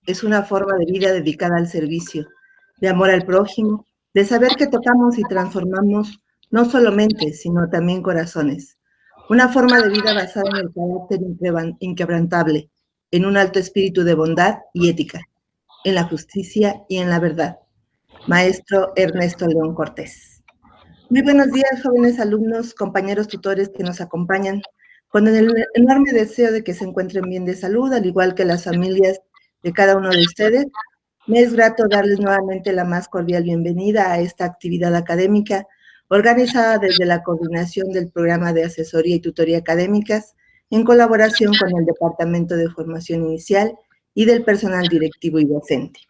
es una forma de vida dedicada al servicio, de amor al prójimo, de saber que tocamos y transformamos no solo mentes, sino también corazones. Una forma de vida basada en el carácter inquebrantable, en un alto espíritu de bondad y ética, en la justicia y en la verdad. Maestro Ernesto León Cortés. Muy buenos días, jóvenes alumnos, compañeros tutores que nos acompañan, con el enorme deseo de que se encuentren bien de salud, al igual que las familias de cada uno de ustedes. Me es grato darles nuevamente la más cordial bienvenida a esta actividad académica organizada desde la coordinación del Programa de Asesoría y Tutoría Académicas en colaboración con el Departamento de Formación Inicial y del personal directivo y docente.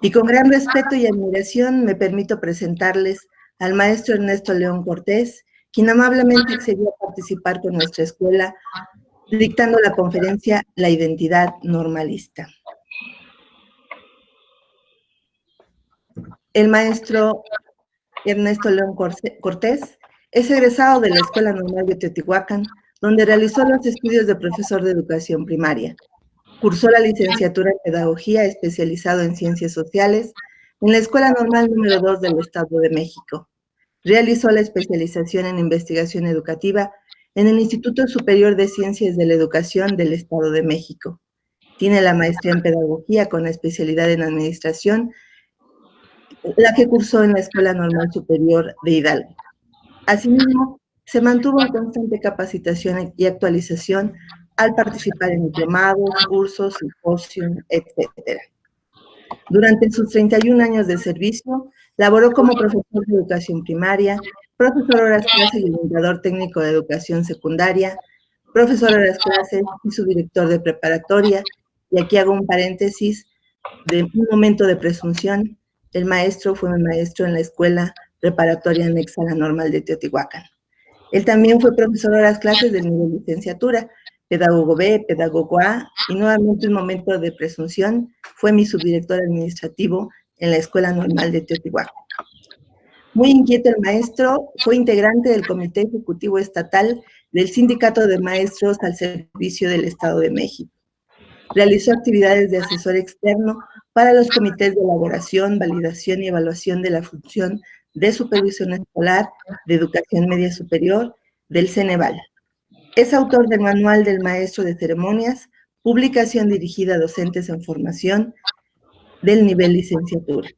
Y con gran respeto y admiración me permito presentarles al maestro Ernesto León Cortés, quien amablemente accedió a participar con nuestra escuela dictando la conferencia La Identidad Normalista. El maestro Ernesto León Cortés es egresado de la Escuela Normal de Teotihuacán, donde realizó los estudios de profesor de educación primaria. Cursó la licenciatura en Pedagogía, especializado en Ciencias Sociales, en la Escuela Normal número 2 del Estado de México. Realizó la especialización en Investigación Educativa en el Instituto Superior de Ciencias de la Educación del Estado de México. Tiene la maestría en Pedagogía con la especialidad en Administración, la que cursó en la Escuela Normal Superior de Hidalgo. Asimismo, se mantuvo en constante capacitación y actualización al participar en diplomados, cursos, simposios, etc. Durante sus 31 años de servicio, laboró como profesor de educación primaria, profesor horas clase y orientador técnico de educación secundaria, profesor horas clase y subdirector de preparatoria. Y aquí hago un paréntesis de un momento de presunción. El maestro fue mi maestro en la escuela preparatoria anexa a la Normal de Teotihuacán. Él también fue profesor de las clases del nivel de licenciatura, pedagogo B, pedagogo A, y nuevamente un momento de presunción, fue mi subdirector administrativo en la Escuela Normal de Teotihuacán. Muy inquieto el maestro, fue integrante del Comité Ejecutivo Estatal del Sindicato de Maestros al Servicio del Estado de México. Realizó actividades de asesor externo para los comités de elaboración, validación y evaluación de la función de supervisión escolar de educación media superior del Ceneval. Es autor del Manual del Maestro de Ceremonias, publicación dirigida a docentes en formación del nivel licenciatura.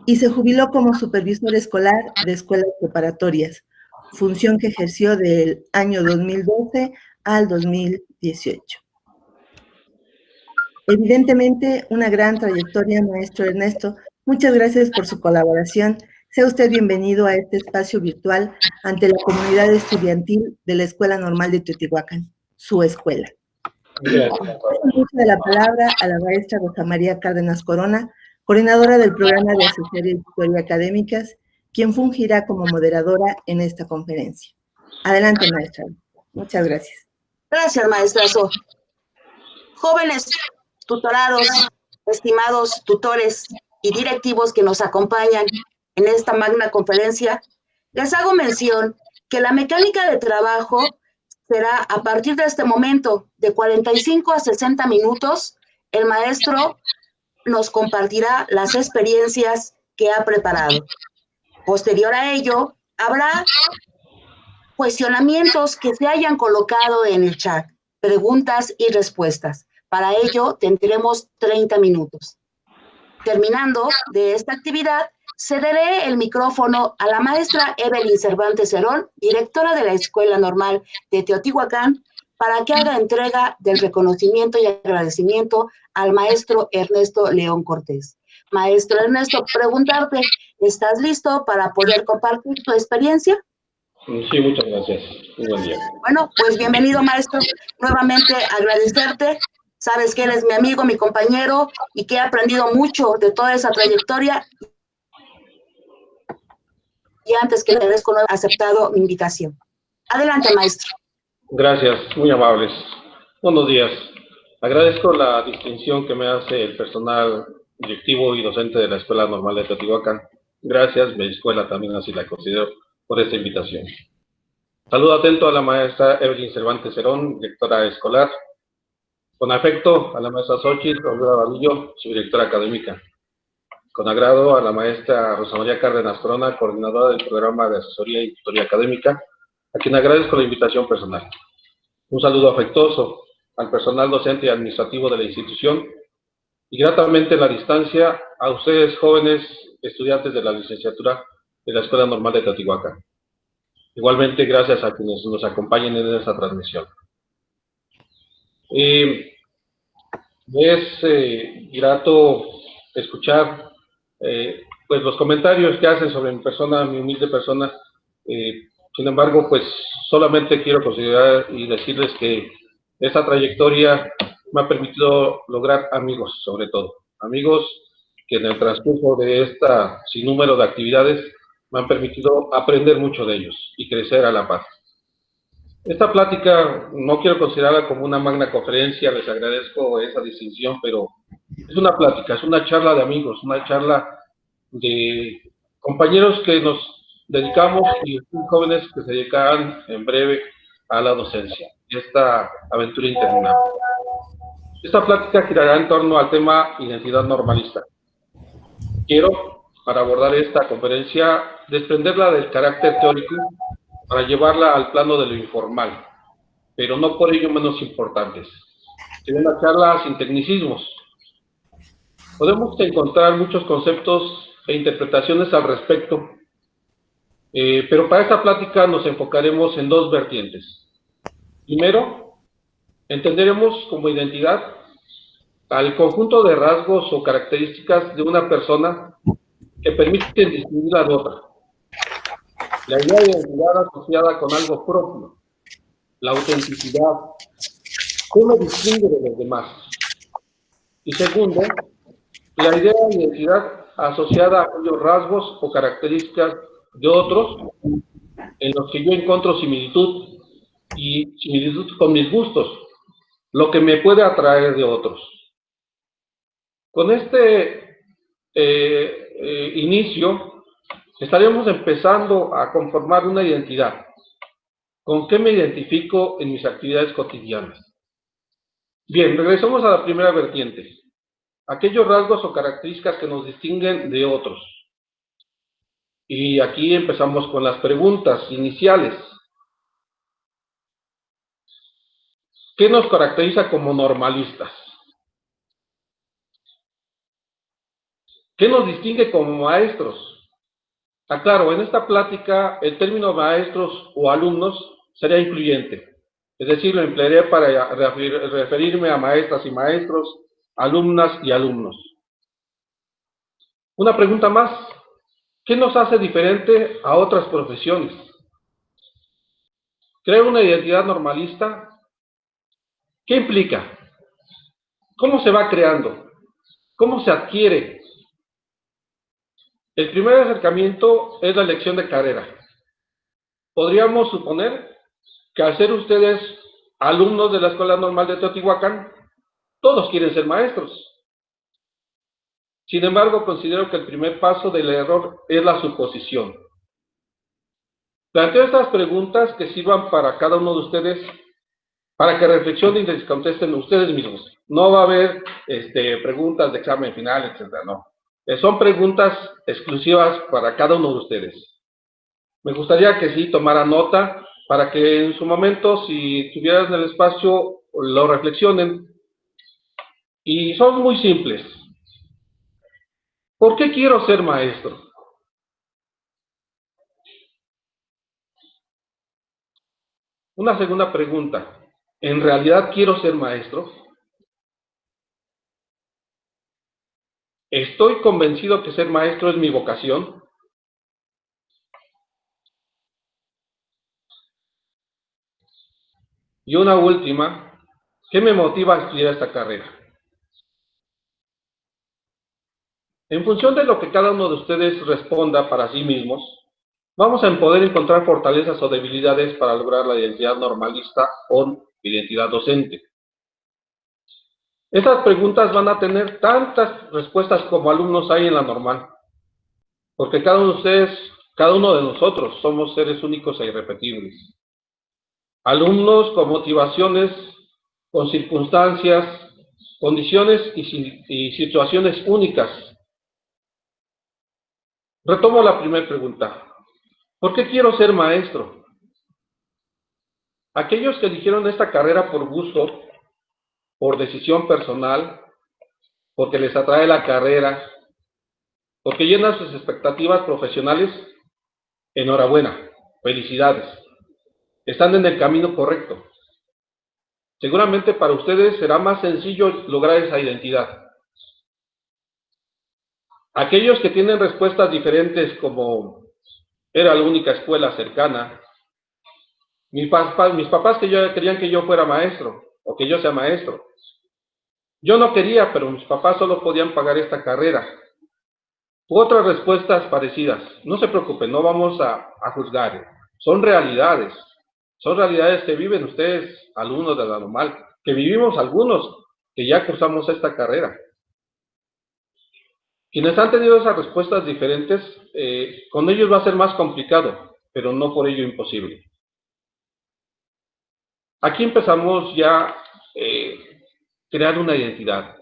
Y se jubiló como supervisor escolar de escuelas preparatorias, función que ejerció del año 2012 al 2018. Evidentemente, una gran trayectoria, maestro Ernesto. Muchas gracias por su colaboración. Sea usted bienvenido a este espacio virtual ante la comunidad estudiantil de la Escuela Normal de Teotihuacán, su escuela. Paso mucho de la palabra a la maestra Rosa María Cárdenas Corona, coordinadora del programa de asesoría y tutoría académicas, quien fungirá como moderadora en esta conferencia. Adelante, maestra. Muchas gracias. Gracias, maestrazo. Jóvenes tutorados, estimados tutores y directivos que nos acompañan en esta magna conferencia, les hago mención que la mecánica de trabajo será a partir de este momento de 45 a 60 minutos. El maestro nos compartirá las experiencias que ha preparado. Posterior a ello, habrá cuestionamientos que se hayan colocado en el chat, preguntas y respuestas. Para ello tendremos 30 minutos. Terminando de esta actividad, cederé el micrófono a la maestra Evelyn Cervantes Cerón, directora de la Escuela Normal de Teotihuacán, para que haga entrega del reconocimiento y agradecimiento al maestro Ernesto León Cortés. Maestro Ernesto, preguntarte, ¿estás listo para poder compartir tu experiencia? Sí, muchas gracias. Muy buen día. Bueno, pues bienvenido, maestro. Nuevamente agradecerte. Sabes que eres mi amigo, mi compañero, y que he aprendido mucho de toda esa trayectoria. Y antes que agradezco no haber aceptado mi invitación. Adelante, maestro. Gracias, muy amables. Buenos días. Agradezco la distinción que me hace el personal directivo y docente de la Escuela Normal de Teotihuacán. Gracias, mi escuela también así la considero, por esta invitación. Saludo atento a la maestra Evelyn Cervantes Cerón, directora escolar. Con afecto a la maestra Xochitl Olvera Vadillo, su directora académica. Con agrado a la maestra Rosa María Cárdenas Corona, coordinadora del programa de asesoría y tutoría académica, a quien agradezco la invitación personal. Un saludo afectuoso al personal docente y administrativo de la institución y gratamente en la distancia a ustedes, jóvenes estudiantes de la licenciatura de la Escuela Normal de Teotihuacán. Igualmente, gracias a quienes nos acompañen en esta transmisión. Es grato escuchar pues los comentarios que hacen sobre mi persona, mi humilde persona. Sin embargo, pues solamente quiero considerar y decirles que esta trayectoria me ha permitido lograr amigos, sobre todo. Amigos que en el transcurso de esta sinnúmero de actividades me han permitido aprender mucho de ellos y crecer a la par. Esta plática no quiero considerarla como una magna conferencia, les agradezco esa distinción, pero es una plática, es una charla de amigos, una charla de compañeros que nos dedicamos y jóvenes que se dedicarán en breve a la docencia, esta aventura interminable. Esta plática girará en torno al tema identidad normalista. Quiero, para abordar esta conferencia, desprenderla del carácter teórico para llevarla al plano de lo informal, pero no por ello menos importantes. Será una charla sin tecnicismos. Podemos encontrar muchos conceptos e interpretaciones al respecto, pero para esta plática nos enfocaremos en dos vertientes. Primero, entenderemos como identidad al conjunto de rasgos o características de una persona que permiten distinguirla de otra. La idea de identidad asociada con algo propio, la autenticidad, ¿cómo distingue de los demás? Y segundo, la idea de identidad asociada a aquellos rasgos o características de otros en los que yo encuentro similitud y similitud con mis gustos, lo que me puede atraer de otros. Con este inicio, estaremos empezando a conformar una identidad. ¿Con qué me identifico en mis actividades cotidianas? Bien, regresemos a la primera vertiente. Aquellos rasgos o características que nos distinguen de otros. Y aquí empezamos con las preguntas iniciales. ¿Qué nos caracteriza como normalistas? ¿Qué nos distingue como maestros? Aclaro, en esta plática el término maestros o alumnos sería incluyente. Es decir, lo emplearé para referirme a maestras y maestros, alumnas y alumnos. Una pregunta más. ¿Qué nos hace diferente a otras profesiones? ¿Creo una identidad normalista? ¿Qué implica? ¿Cómo se va creando? ¿Cómo se adquiere? El primer acercamiento es la elección de carrera. Podríamos suponer que al ser ustedes alumnos de la Escuela Normal de Teotihuacán, todos quieren ser maestros. Sin embargo, considero que el primer paso del error es la suposición. Planteo estas preguntas que sirvan para cada uno de ustedes, para que reflexionen y les contesten ustedes mismos. No va a haber preguntas de examen final, etcétera, no. Son preguntas exclusivas para cada uno de ustedes. Me gustaría que sí tomaran nota para que en su momento, si estuvieran en el espacio, lo reflexionen. Y son muy simples. ¿Por qué quiero ser maestro? Una segunda pregunta. ¿En realidad quiero ser maestro? ¿Estoy convencido que ser maestro es mi vocación? Y una última, ¿qué me motiva a estudiar esta carrera? En función de lo que cada uno de ustedes responda para sí mismos, vamos a poder encontrar fortalezas o debilidades para lograr la identidad normalista o identidad docente. Estas preguntas van a tener tantas respuestas como alumnos hay en la normal, porque cada uno de ustedes, cada uno de nosotros somos seres únicos e irrepetibles. Alumnos con motivaciones con circunstancias, condiciones y situaciones únicas. Retomo la primera pregunta. ¿Por qué quiero ser maestro? Aquellos que eligieron esta carrera por gusto, por decisión personal, porque les atrae la carrera, porque llenan sus expectativas profesionales, enhorabuena, felicidades. Están en el camino correcto. Seguramente para ustedes será más sencillo lograr esa identidad. Aquellos que tienen respuestas diferentes como era la única escuela cercana, mis papás querían que yo fuera maestro o que yo sea maestro. Yo no quería, pero mis papás solo podían pagar esta carrera. U otras respuestas parecidas. No se preocupen, no vamos a juzgar. Son realidades que viven ustedes, alumnos de la normal, que vivimos algunos que ya cursamos esta carrera. Quienes han tenido esas respuestas diferentes, con ellos va a ser más complicado, pero no por ello imposible. Aquí empezamos ya a crear una identidad.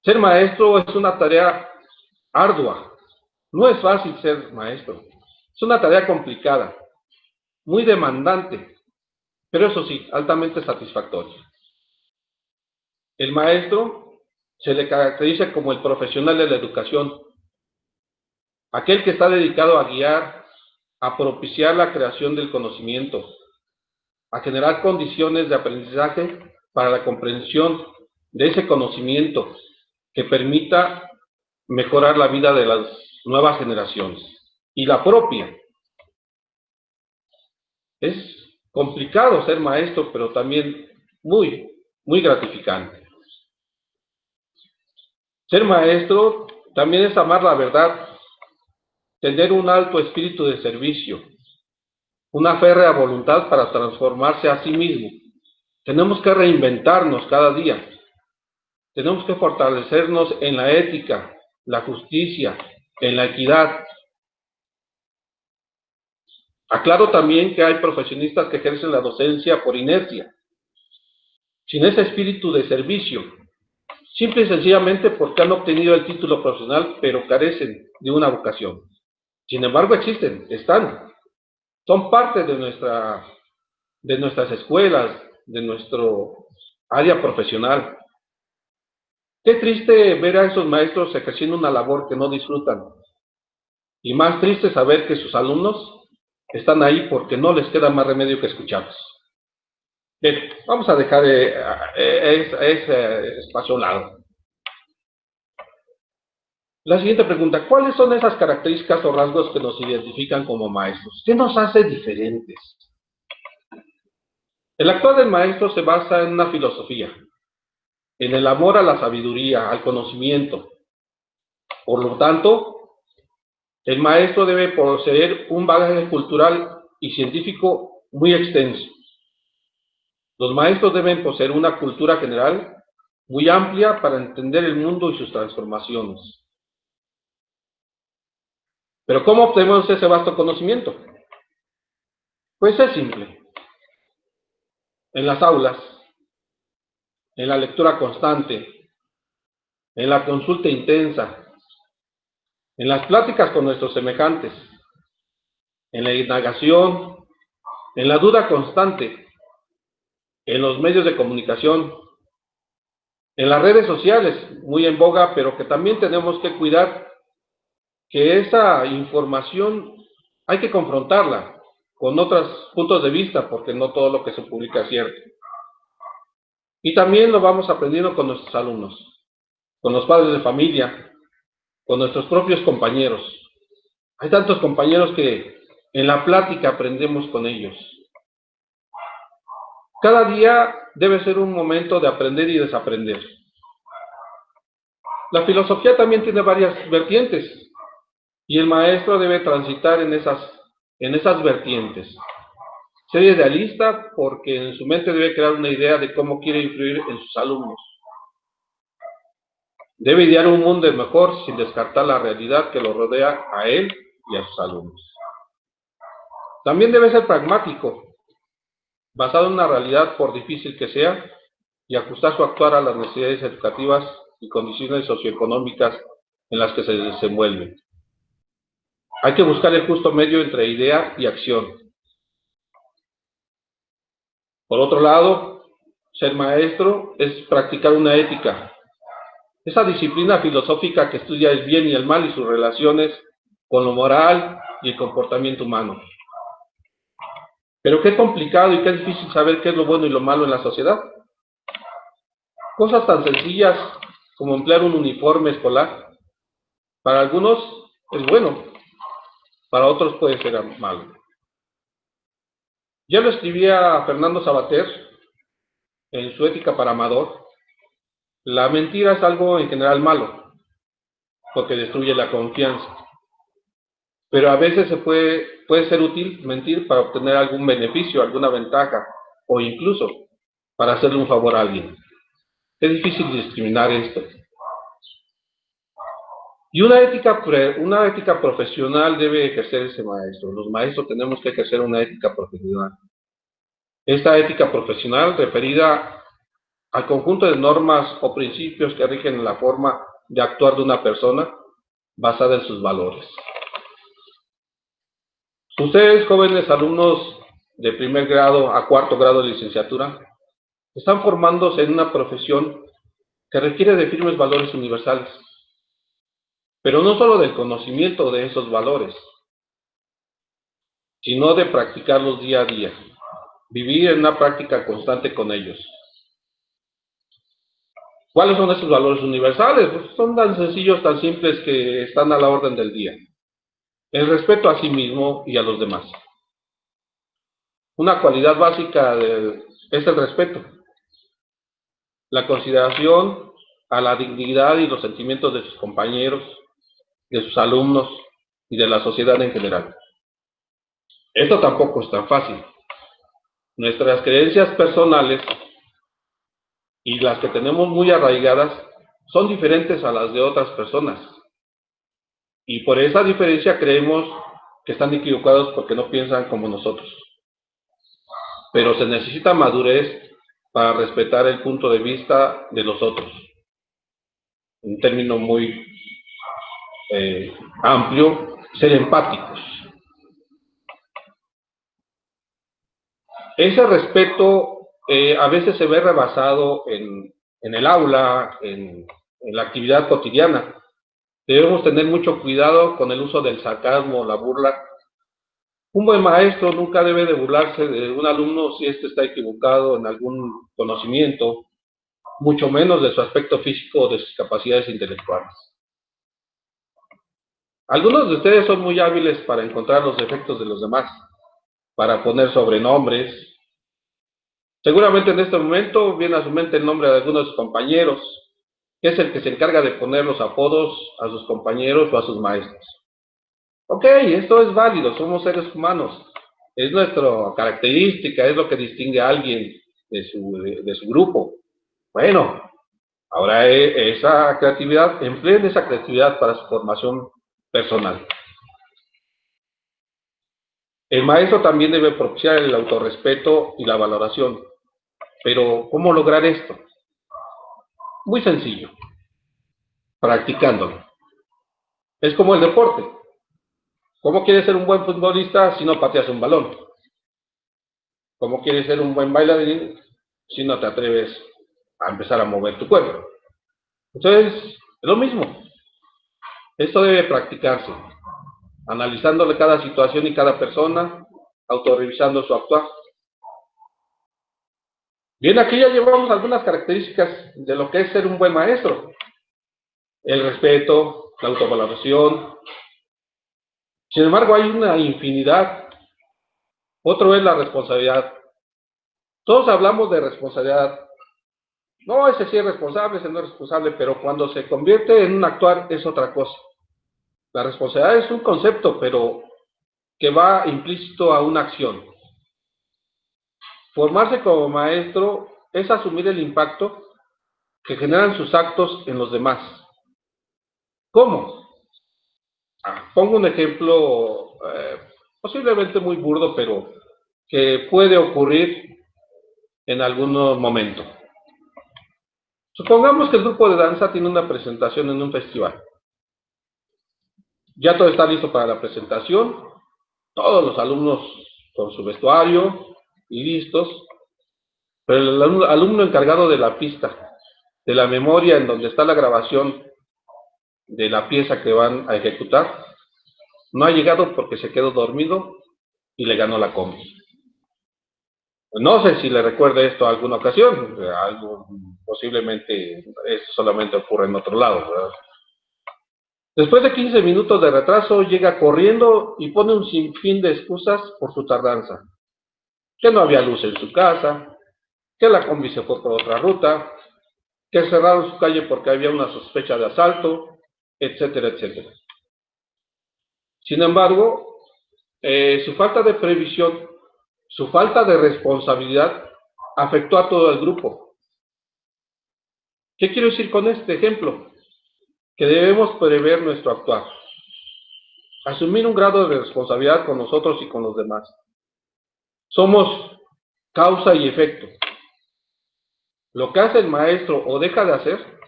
Ser maestro es una tarea ardua. No es fácil ser maestro. Es una tarea complicada, muy demandante, pero eso sí, altamente satisfactoria. El maestro se le caracteriza como el profesional de la educación, aquel que está dedicado a guiar, a propiciar la creación del conocimiento, a generar condiciones de aprendizaje para la comprensión de ese conocimiento que permita mejorar la vida de las nuevas generaciones y la propia. Es complicado ser maestro, pero también muy, muy gratificante. Ser maestro también es amar la verdad, tener un alto espíritu de servicio, una férrea voluntad para transformarse a sí mismo. Tenemos que reinventarnos cada día. Tenemos que fortalecernos en la ética, la justicia, en la equidad. Aclaro también que hay profesionistas que ejercen la docencia por inercia, sin ese espíritu de servicio, simple y sencillamente porque han obtenido el título profesional, pero carecen de una vocación. Sin embargo, existen, están, son parte de nuestras escuelas, de nuestro área profesional. Qué triste ver a esos maestros ejerciendo una labor que no disfrutan. Y más triste saber que sus alumnos están ahí porque no les queda más remedio que escucharlos. Bien, vamos a dejar ese espacio a un lado. La siguiente pregunta, ¿cuáles son esas características o rasgos que nos identifican como maestros? ¿Qué nos hace diferentes? El actuar del maestro se basa en una filosofía, en el amor a la sabiduría, al conocimiento. Por lo tanto, el maestro debe poseer un bagaje cultural y científico muy extenso. Los maestros deben poseer una cultura general muy amplia para entender el mundo y sus transformaciones. Pero ¿cómo obtenemos ese vasto conocimiento? Pues es simple. En las aulas, en la lectura constante, en la consulta intensa, en las pláticas con nuestros semejantes, en la indagación, en la duda constante, en los medios de comunicación, en las redes sociales, muy en boga, pero que también tenemos que cuidar que esa información hay que confrontarla con otros puntos de vista, porque no todo lo que se publica es cierto. Y también lo vamos aprendiendo con nuestros alumnos, con los padres de familia, con nuestros propios compañeros. Hay tantos compañeros que en la plática aprendemos con ellos. Cada día debe ser un momento de aprender y desaprender. La filosofía también tiene varias vertientes y el maestro debe transitar en esas vertientes. Ser idealista porque en su mente debe crear una idea de cómo quiere influir en sus alumnos. Debe idear un mundo mejor sin descartar la realidad que lo rodea a él y a sus alumnos. También debe ser pragmático, basado en una realidad por difícil que sea, y ajustar su actuar a las necesidades educativas y condiciones socioeconómicas en las que se desenvuelven. Hay que buscar el justo medio entre idea y acción. Por otro lado, ser maestro es practicar una ética. Esa disciplina filosófica que estudia el bien y el mal y sus relaciones con lo moral y el comportamiento humano. Pero qué complicado y qué difícil saber qué es lo bueno y lo malo en la sociedad. Cosas tan sencillas como emplear un uniforme escolar. Para algunos es bueno, para otros puede ser malo. Ya lo escribía Fernando Savater en su Ética para Amador. La mentira es algo en general malo, porque destruye la confianza. Pero a veces puede ser útil mentir para obtener algún beneficio, alguna ventaja, o incluso para hacerle un favor a alguien. Es difícil discriminar esto. Y una ética profesional debe ejercer ese maestro. Los maestros tenemos que ejercer una ética profesional. Esta ética profesional referida al conjunto de normas o principios que rigen la forma de actuar de una persona basada en sus valores. Ustedes, jóvenes alumnos de primer grado a cuarto grado de licenciatura, están formándose en una profesión que requiere de firmes valores universales, pero no solo del conocimiento de esos valores, sino de practicarlos día a día, vivir en una práctica constante con ellos. ¿Cuáles son esos valores universales? Pues son tan sencillos, tan simples que están a la orden del día. El respeto a sí mismo y a los demás. Una cualidad básica es el respeto. La consideración a la dignidad y los sentimientos de sus compañeros, de sus alumnos y de la sociedad en general. Esto tampoco es tan fácil. Nuestras creencias personales y las que tenemos muy arraigadas son diferentes a las de otras personas. Y por esa diferencia creemos que están equivocados porque no piensan como nosotros. Pero se necesita madurez para respetar el punto de vista de los otros. Un término muy amplio, ser empáticos. Ese respeto a veces se ve rebasado en el aula, en la actividad cotidiana. Debemos tener mucho cuidado con el uso del sarcasmo, la burla. Un buen maestro nunca debe de burlarse de un alumno si éste está equivocado en algún conocimiento, mucho menos de su aspecto físico o de sus capacidades intelectuales. Algunos de ustedes son muy hábiles para encontrar los defectos de los demás, para poner sobrenombres. Seguramente en este momento viene a su mente el nombre de algunos de sus compañeros, que es el que se encarga de poner los apodos a sus compañeros o a sus maestros. Ok, esto es válido, somos seres humanos, es nuestra característica, es lo que distingue a alguien de su grupo. Bueno, ahora esa creatividad, empleen esa creatividad para su formación personal. El maestro también debe propiciar el autorrespeto y la valoración. Pero, ¿cómo lograr esto? Muy sencillo, practicándolo. Es como el deporte. ¿Cómo quieres ser un buen futbolista si no pateas un balón? ¿Cómo quieres ser un buen bailarín si no te atreves a empezar a mover tu cuerpo? Entonces, es lo mismo. Esto debe practicarse, analizándole cada situación y cada persona, autorrevisando su actuar. Bien, aquí ya llevamos algunas características de lo que es ser un buen maestro. El respeto, la autovaloración. Sin embargo, hay una infinidad. Otro es la responsabilidad. Todos hablamos de responsabilidad. No, ese sí es responsable, ese no es responsable, pero cuando se convierte en un actuar es otra cosa. La responsabilidad es un concepto, pero que va implícito a una acción. Formarse como maestro es asumir el impacto que generan sus actos en los demás. ¿Cómo? Pongo un ejemplo posiblemente muy burdo, pero que puede ocurrir en algún momento. Supongamos que el grupo de danza tiene una presentación en un festival. Ya todo está listo para la presentación, todos los alumnos con su vestuario y listos, pero el alumno encargado de la pista, de la memoria en donde está la grabación de la pieza que van a ejecutar, no ha llegado porque se quedó dormido y le ganó la combi. No sé si le recuerda esto a alguna ocasión, algo posiblemente eso solamente ocurre en otro lado, ¿verdad? Después de 15 minutos de retraso, llega corriendo y pone un sinfín de excusas por su tardanza. Que no había luz en su casa, que la combi se fue por otra ruta, que cerraron su calle porque había una sospecha de asalto, etcétera, etcétera. Sin embargo, su falta de previsión, su falta de responsabilidad afectó a todo el grupo. ¿Qué quiero decir con este ejemplo? Que debemos prever nuestro actuar, asumir un grado de responsabilidad con nosotros y con los demás. Somos causa y efecto. Lo que hace el maestro o deja de hacer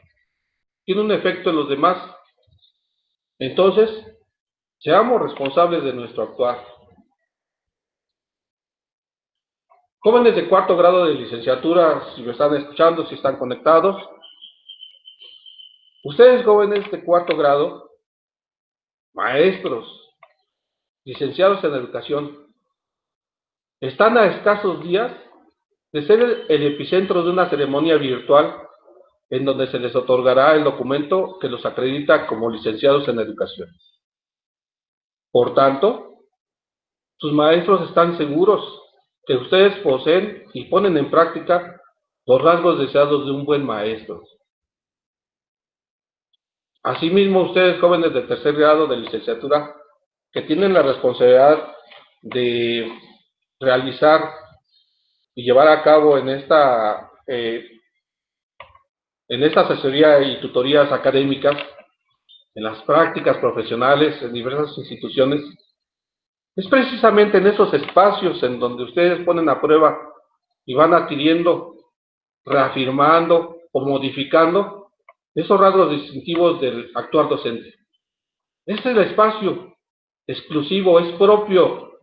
tiene un efecto en los demás. Entonces, seamos responsables de nuestro actuar. Jóvenes de cuarto grado de licenciatura, si me están escuchando, si están conectados, ustedes jóvenes de cuarto grado, maestros, licenciados en educación, están a escasos días de ser el epicentro de una ceremonia virtual en donde se les otorgará el documento que los acredita como licenciados en educación. Por tanto, sus maestros están seguros que ustedes poseen y ponen en práctica los rasgos deseados de un buen maestro. Asimismo, ustedes jóvenes de tercer grado de licenciatura, que tienen la responsabilidad de realizar y llevar a cabo en esta asesoría y tutorías académicas, en las prácticas profesionales, en diversas instituciones, es precisamente en esos espacios en donde ustedes ponen a prueba y van adquiriendo, reafirmando o modificando esos rasgos distintivos del actuar docente. Este es el espacio exclusivo, es propio.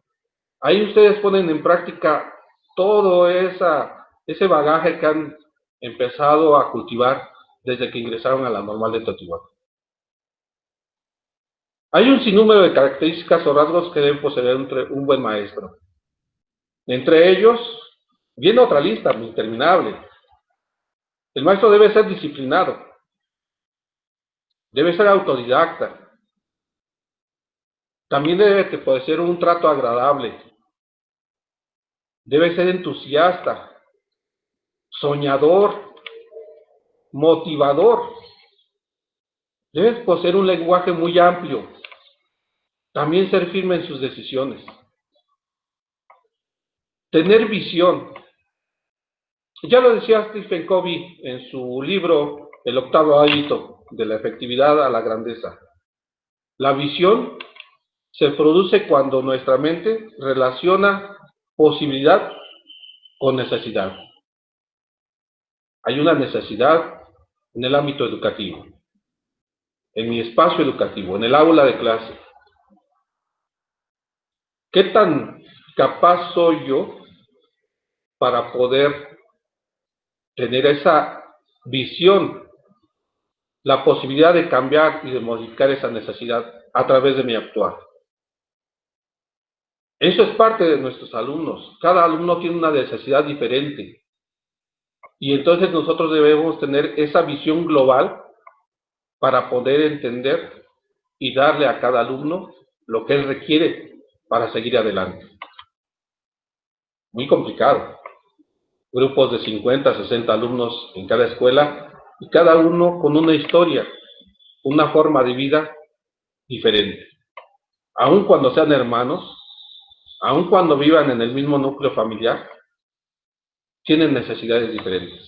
Ahí ustedes ponen en práctica todo ese bagaje que han empezado a cultivar desde que ingresaron a la Normal de Teotihuacán. Hay un sinnúmero de características o rasgos que debe poseer un buen maestro. Entre ellos, viene otra lista interminable. El maestro debe ser disciplinado, debe ser autodidacta, también debe poseer un trato agradable, debe ser entusiasta, soñador, motivador, debe poseer un lenguaje muy amplio, también ser firme en sus decisiones, tener visión. Ya lo decía Stephen Covey en su libro El octavo hábito de la efectividad a la grandeza. La visión se produce cuando nuestra mente relaciona posibilidad con necesidad. Hay una necesidad en el ámbito educativo, en mi espacio educativo, en el aula de clase. ¿Qué tan capaz soy yo para poder tener esa visión, la posibilidad de cambiar y de modificar esa necesidad a través de mi actuar? Eso es parte de nuestros alumnos. Cada alumno tiene una necesidad diferente. Y entonces nosotros debemos tener esa visión global para poder entender y darle a cada alumno lo que él requiere para seguir adelante. Muy complicado. Grupos de 50, 60 alumnos en cada escuela y cada uno con una historia, una forma de vida diferente. Aun cuando sean hermanos, aun cuando vivan en el mismo núcleo familiar, tienen necesidades diferentes.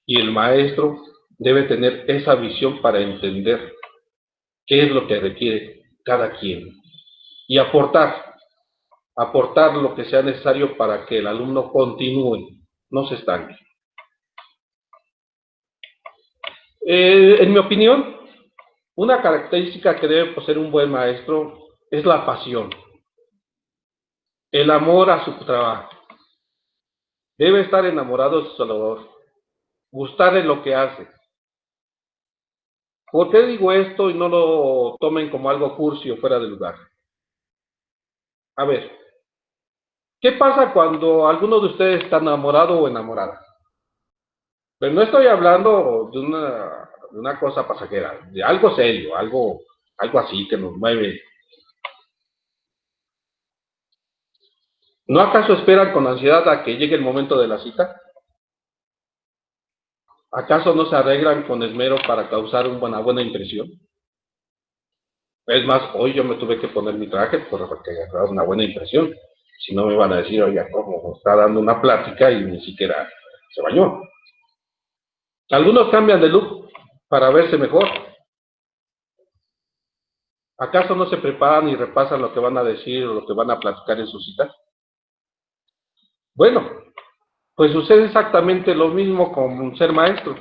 Y el maestro debe tener esa visión para entender qué es lo que requiere cada quien y aportar lo que sea necesario para que el alumno continúe, no se estanque. En mi opinión, una característica que debe poseer un buen maestro es la pasión, el amor a su trabajo. Debe estar enamorado de su labor, gustarle lo que hace. ¿Por qué digo esto y no lo tomen como algo cursi o fuera de lugar? A ver, ¿qué pasa cuando alguno de ustedes está enamorado o enamorada? Pero no estoy hablando de una cosa pasajera, de algo serio, algo así que nos mueve. ¿No acaso esperan con ansiedad a que llegue el momento de la cita? ¿Acaso no se arreglan con esmero para causar una buena impresión? Es más, hoy yo me tuve que poner mi traje para dar una buena impresión. Si no me van a decir, oiga, ¿cómo está dando una plática y ni siquiera se bañó? Algunos cambian de look para verse mejor. ¿Acaso no se preparan y repasan lo que van a decir o lo que van a platicar en su cita? Bueno, pues sucede exactamente lo mismo con ser maestro.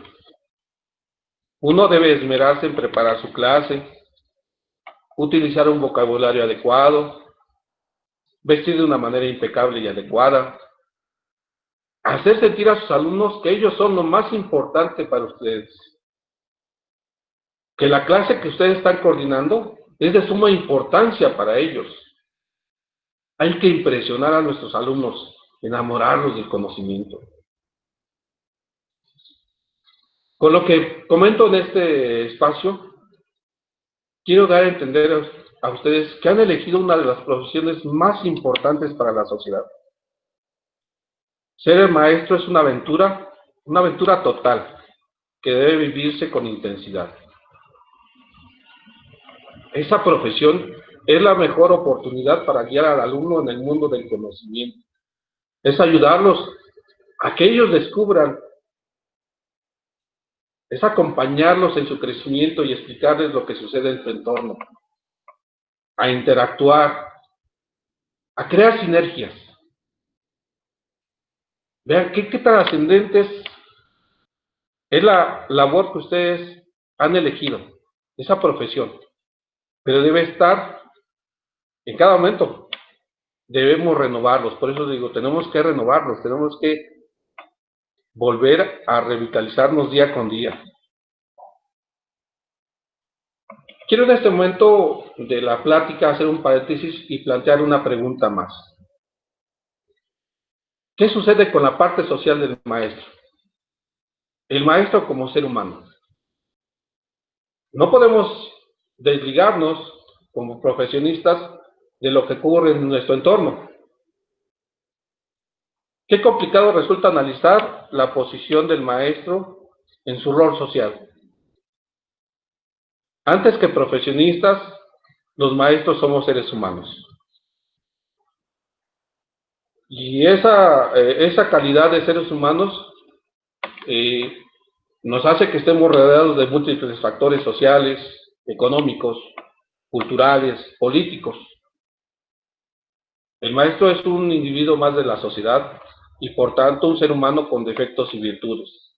Uno debe esmerarse en preparar su clase, utilizar un vocabulario adecuado, vestir de una manera impecable y adecuada, hacer sentir a sus alumnos que ellos son lo más importante para ustedes, que la clase que ustedes están coordinando es de suma importancia para ellos. Hay que impresionar a nuestros alumnos, enamorarlos del conocimiento. Con lo que comento en este espacio, quiero dar a entender a ustedes que han elegido una de las profesiones más importantes para la sociedad. Ser el maestro es una aventura total, que debe vivirse con intensidad. Esa profesión es la mejor oportunidad para guiar al alumno en el mundo del conocimiento. Es ayudarlos a que ellos descubran, es acompañarlos en su crecimiento y explicarles lo que sucede en su entorno, a interactuar, a crear sinergias. Vean qué trascendentes es la labor que ustedes han elegido, esa profesión, pero debe estar en cada momento. Debemos renovarlos, por eso digo, tenemos que renovarlos, tenemos que volver a revitalizarnos día con día. Quiero en este momento de la plática hacer un paréntesis y plantear una pregunta más. ¿Qué sucede con la parte social del maestro? El maestro como ser humano. No podemos desligarnos como profesionistas de lo que ocurre en nuestro entorno. Qué complicado resulta analizar la posición del maestro en su rol social. Antes que profesionistas, los maestros somos seres humanos. Y esa calidad de seres humanos nos hace que estemos rodeados de múltiples factores sociales, económicos, culturales, políticos. El maestro es un individuo más de la sociedad y por tanto un ser humano con defectos y virtudes,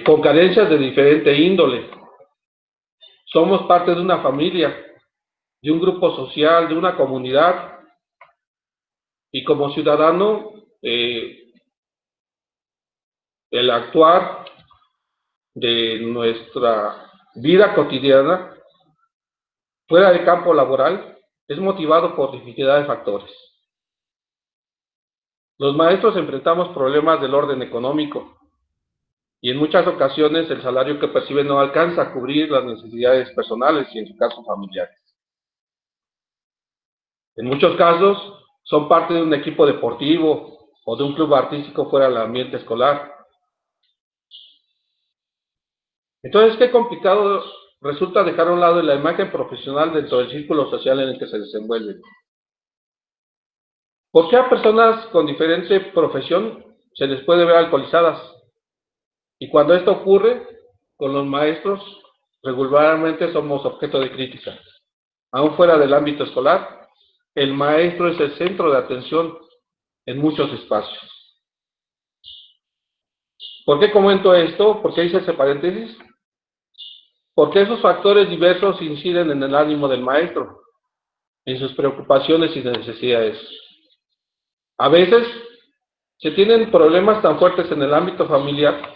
con carencias de diferente índole. Somos parte de una familia, de un grupo social, de una comunidad, y como ciudadano, el actuar de nuestra vida cotidiana fuera del campo laboral es motivado por infinidad de factores. Los maestros enfrentamos problemas del orden económico y en muchas ocasiones el salario que perciben no alcanza a cubrir las necesidades personales y en su caso familiares. En muchos casos son parte de un equipo deportivo o de un club artístico fuera del ambiente escolar. Entonces, qué complicado resulta dejar a un lado la imagen profesional dentro del círculo social en el que se desenvuelven. ¿Por qué a personas con diferente profesión se les puede ver alcoholizadas? Y cuando esto ocurre, con los maestros, regularmente somos objeto de crítica. Aún fuera del ámbito escolar, el maestro es el centro de atención en muchos espacios. ¿Por qué comento esto? ¿Por qué hice ese paréntesis? Porque esos factores diversos inciden en el ánimo del maestro, en sus preocupaciones y necesidades. A veces se tienen problemas tan fuertes en el ámbito familiar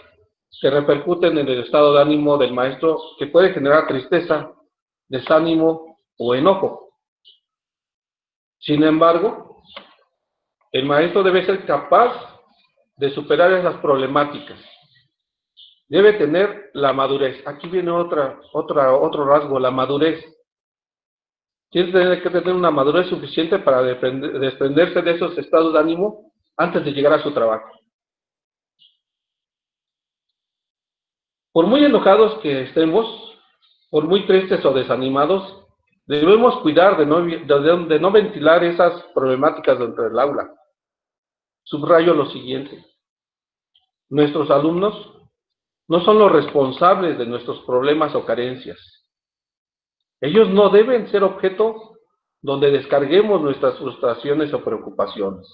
que repercuten en el estado de ánimo del maestro, que puede generar tristeza, desánimo o enojo. Sin embargo, el maestro debe ser capaz de superar esas problemáticas. Debe tener la madurez. Aquí viene otro rasgo, la madurez. Tiene que tener una madurez suficiente para desprenderse de esos estados de ánimo antes de llegar a su trabajo. Por muy enojados que estemos, por muy tristes o desanimados, debemos cuidar de no ventilar esas problemáticas dentro del aula. Subrayo lo siguiente: nuestros alumnos no son los responsables de nuestros problemas o carencias. Ellos no deben ser objeto donde descarguemos nuestras frustraciones o preocupaciones.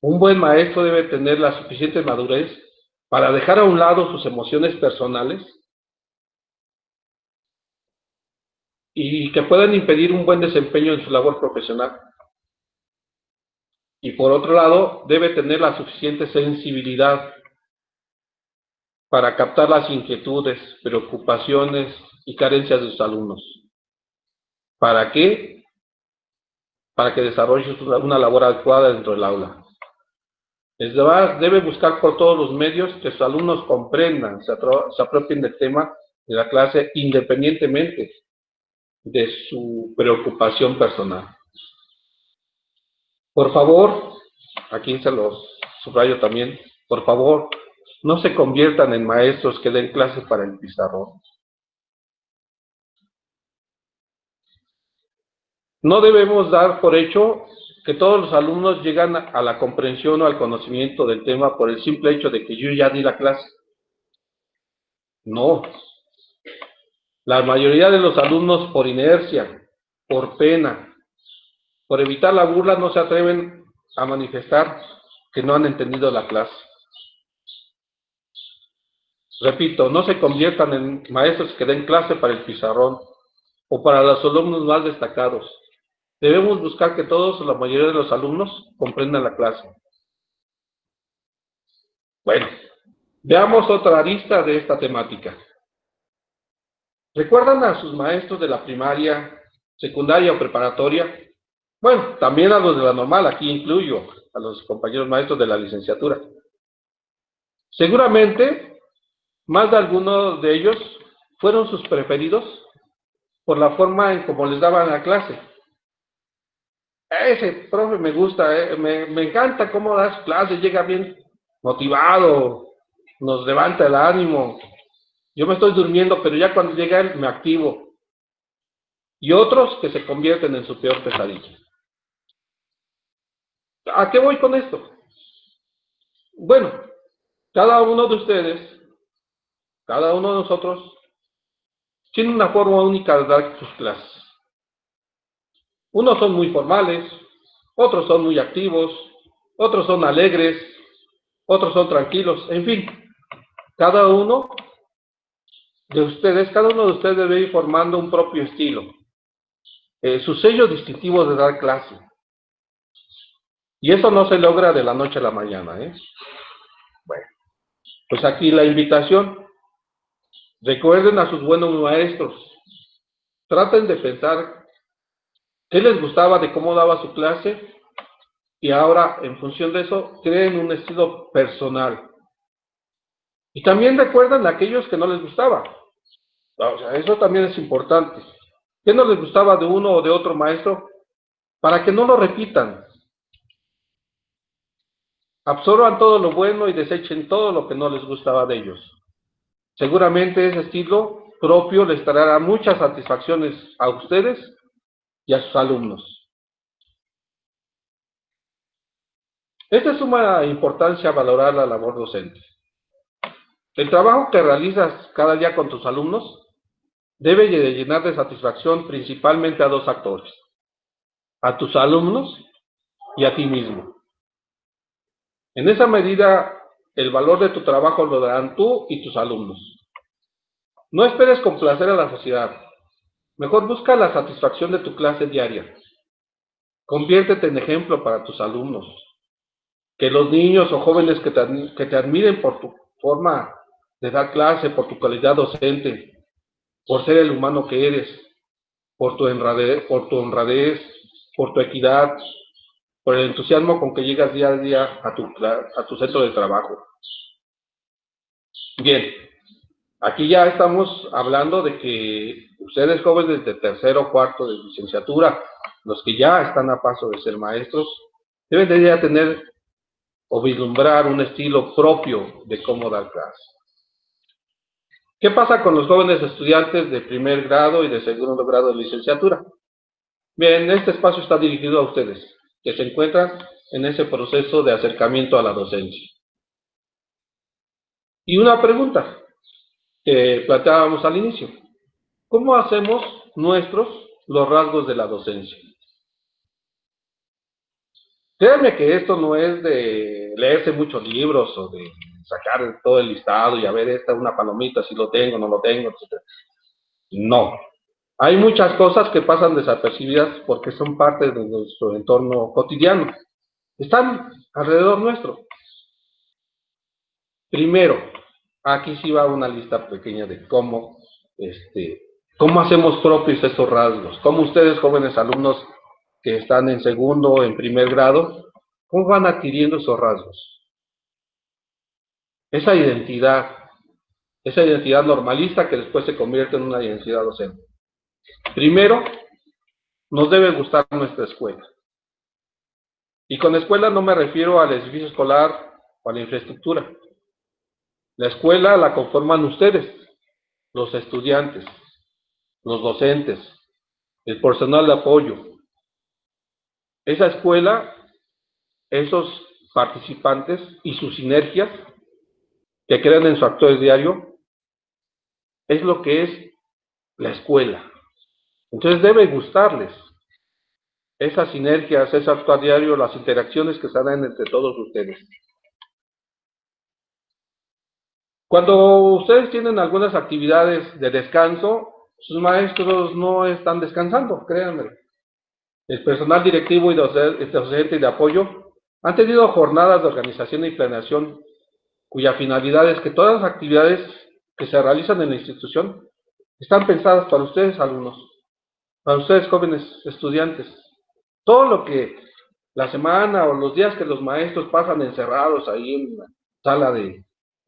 Un buen maestro debe tener la suficiente madurez para dejar a un lado sus emociones personales y que puedan impedir un buen desempeño en su labor profesional. Y por otro lado, debe tener la suficiente sensibilidad para captar las inquietudes, preocupaciones y carencias de sus alumnos. ¿Para qué? Para que desarrolle una labor adecuada dentro del aula. Debe buscar por todos los medios que sus alumnos comprendan, se apropien del tema de la clase independientemente de su preocupación personal. Por favor, aquí se los subrayo también, por favor, no se conviertan en maestros que den clases para el pizarrón. No debemos dar por hecho que todos los alumnos llegan a la comprensión o al conocimiento del tema por el simple hecho de que yo ya di la clase. No. La mayoría de los alumnos, por inercia, por pena, por evitar la burla, no se atreven a manifestar que no han entendido la clase. Repito, no se conviertan en maestros que den clase para el pizarrón o para los alumnos más destacados. Debemos buscar que todos o la mayoría de los alumnos comprendan la clase. Bueno, veamos otra arista de esta temática. ¿Recuerdan a sus maestros de la primaria, secundaria o preparatoria? Bueno, también a los de la normal, aquí incluyo a los compañeros maestros de la licenciatura. Seguramente, más de algunos de ellos fueron sus preferidos por la forma en cómo les daban la clase. Ese profe me gusta, me encanta cómo da su clase, llega bien motivado, nos levanta el ánimo. Yo me estoy durmiendo, pero ya cuando llega él me activo. Y otros que se convierten en su peor pesadilla. ¿A qué voy con esto? Bueno, cada uno de ustedes, cada uno de nosotros, tiene una forma única de dar sus clases. Unos son muy formales, otros son muy activos, otros son alegres, otros son tranquilos, en fin, cada uno de ustedes debe ir formando un propio estilo, su sello distintivo de dar clase. Y eso no se logra de la noche a la mañana, Bueno, pues aquí la invitación. Recuerden a sus buenos maestros. Traten de pensar qué les gustaba de cómo daba su clase y ahora, en función de eso, creen un estilo personal. Y también recuerden a aquellos que no les gustaba. O sea, eso también es importante. ¿Qué no les gustaba de uno o de otro maestro? Para que no lo repitan. Absorban todo lo bueno y desechen todo lo que no les gustaba de ellos. Seguramente ese estilo propio les traerá muchas satisfacciones a ustedes y a sus alumnos. Es de suma importancia valorar la labor docente. El trabajo que realizas cada día con tus alumnos debe de llenar de satisfacción principalmente a dos actores: a tus alumnos y a ti mismo. En esa medida el valor de tu trabajo lo darán tú y tus alumnos. No esperes complacer a la sociedad. Mejor busca la satisfacción de tu clase diaria. Conviértete en ejemplo para tus alumnos. Que los niños o jóvenes que te admiren por tu forma de dar clase, por tu calidad docente, por ser el humano que eres, por tu honradez, por tu equidad, por el entusiasmo con que llegas día a día a tu centro de trabajo. Bien, aquí ya estamos hablando de que ustedes jóvenes de tercero o cuarto de licenciatura, los que ya están a paso de ser maestros, deben de ya tener o vislumbrar un estilo propio de cómo dar clase. ¿Qué pasa con los jóvenes estudiantes de primer grado y de segundo grado de licenciatura? Bien, este espacio está dirigido a ustedes, que se encuentran en ese proceso de acercamiento a la docencia. Y una pregunta que planteábamos al inicio. ¿Cómo hacemos nuestros los rasgos de la docencia? Créanme que esto no es de leerse muchos libros o de sacar todo el listado y a ver, esta es una palomita, si lo tengo, no lo tengo, etc. No. Hay muchas cosas que pasan desapercibidas porque son parte de nuestro entorno cotidiano. Están alrededor nuestro. Primero, aquí sí va una lista pequeña de cómo hacemos propios estos rasgos. Cómo ustedes, jóvenes alumnos que están en segundo o en primer grado, cómo van adquiriendo esos rasgos. Esa identidad normalista que después se convierte en una identidad docente. Primero, nos debe gustar nuestra escuela. Y con escuela no me refiero al edificio escolar o a la infraestructura. La escuela la conforman ustedes, los estudiantes, los docentes, el personal de apoyo. Esa escuela, esos participantes y sus sinergias que crean en su actuar diario, es lo que es la escuela. Entonces debe gustarles esas sinergias, ese actuar diario, las interacciones que se dan entre todos ustedes. Cuando ustedes tienen algunas actividades de descanso, sus maestros no están descansando, créanme. El personal directivo y docente y de apoyo han tenido jornadas de organización y planeación cuya finalidad es que todas las actividades que se realizan en la institución están pensadas para ustedes, alumnos, para ustedes, jóvenes estudiantes. Todo lo que la semana o los días que los maestros pasan encerrados ahí en la sala de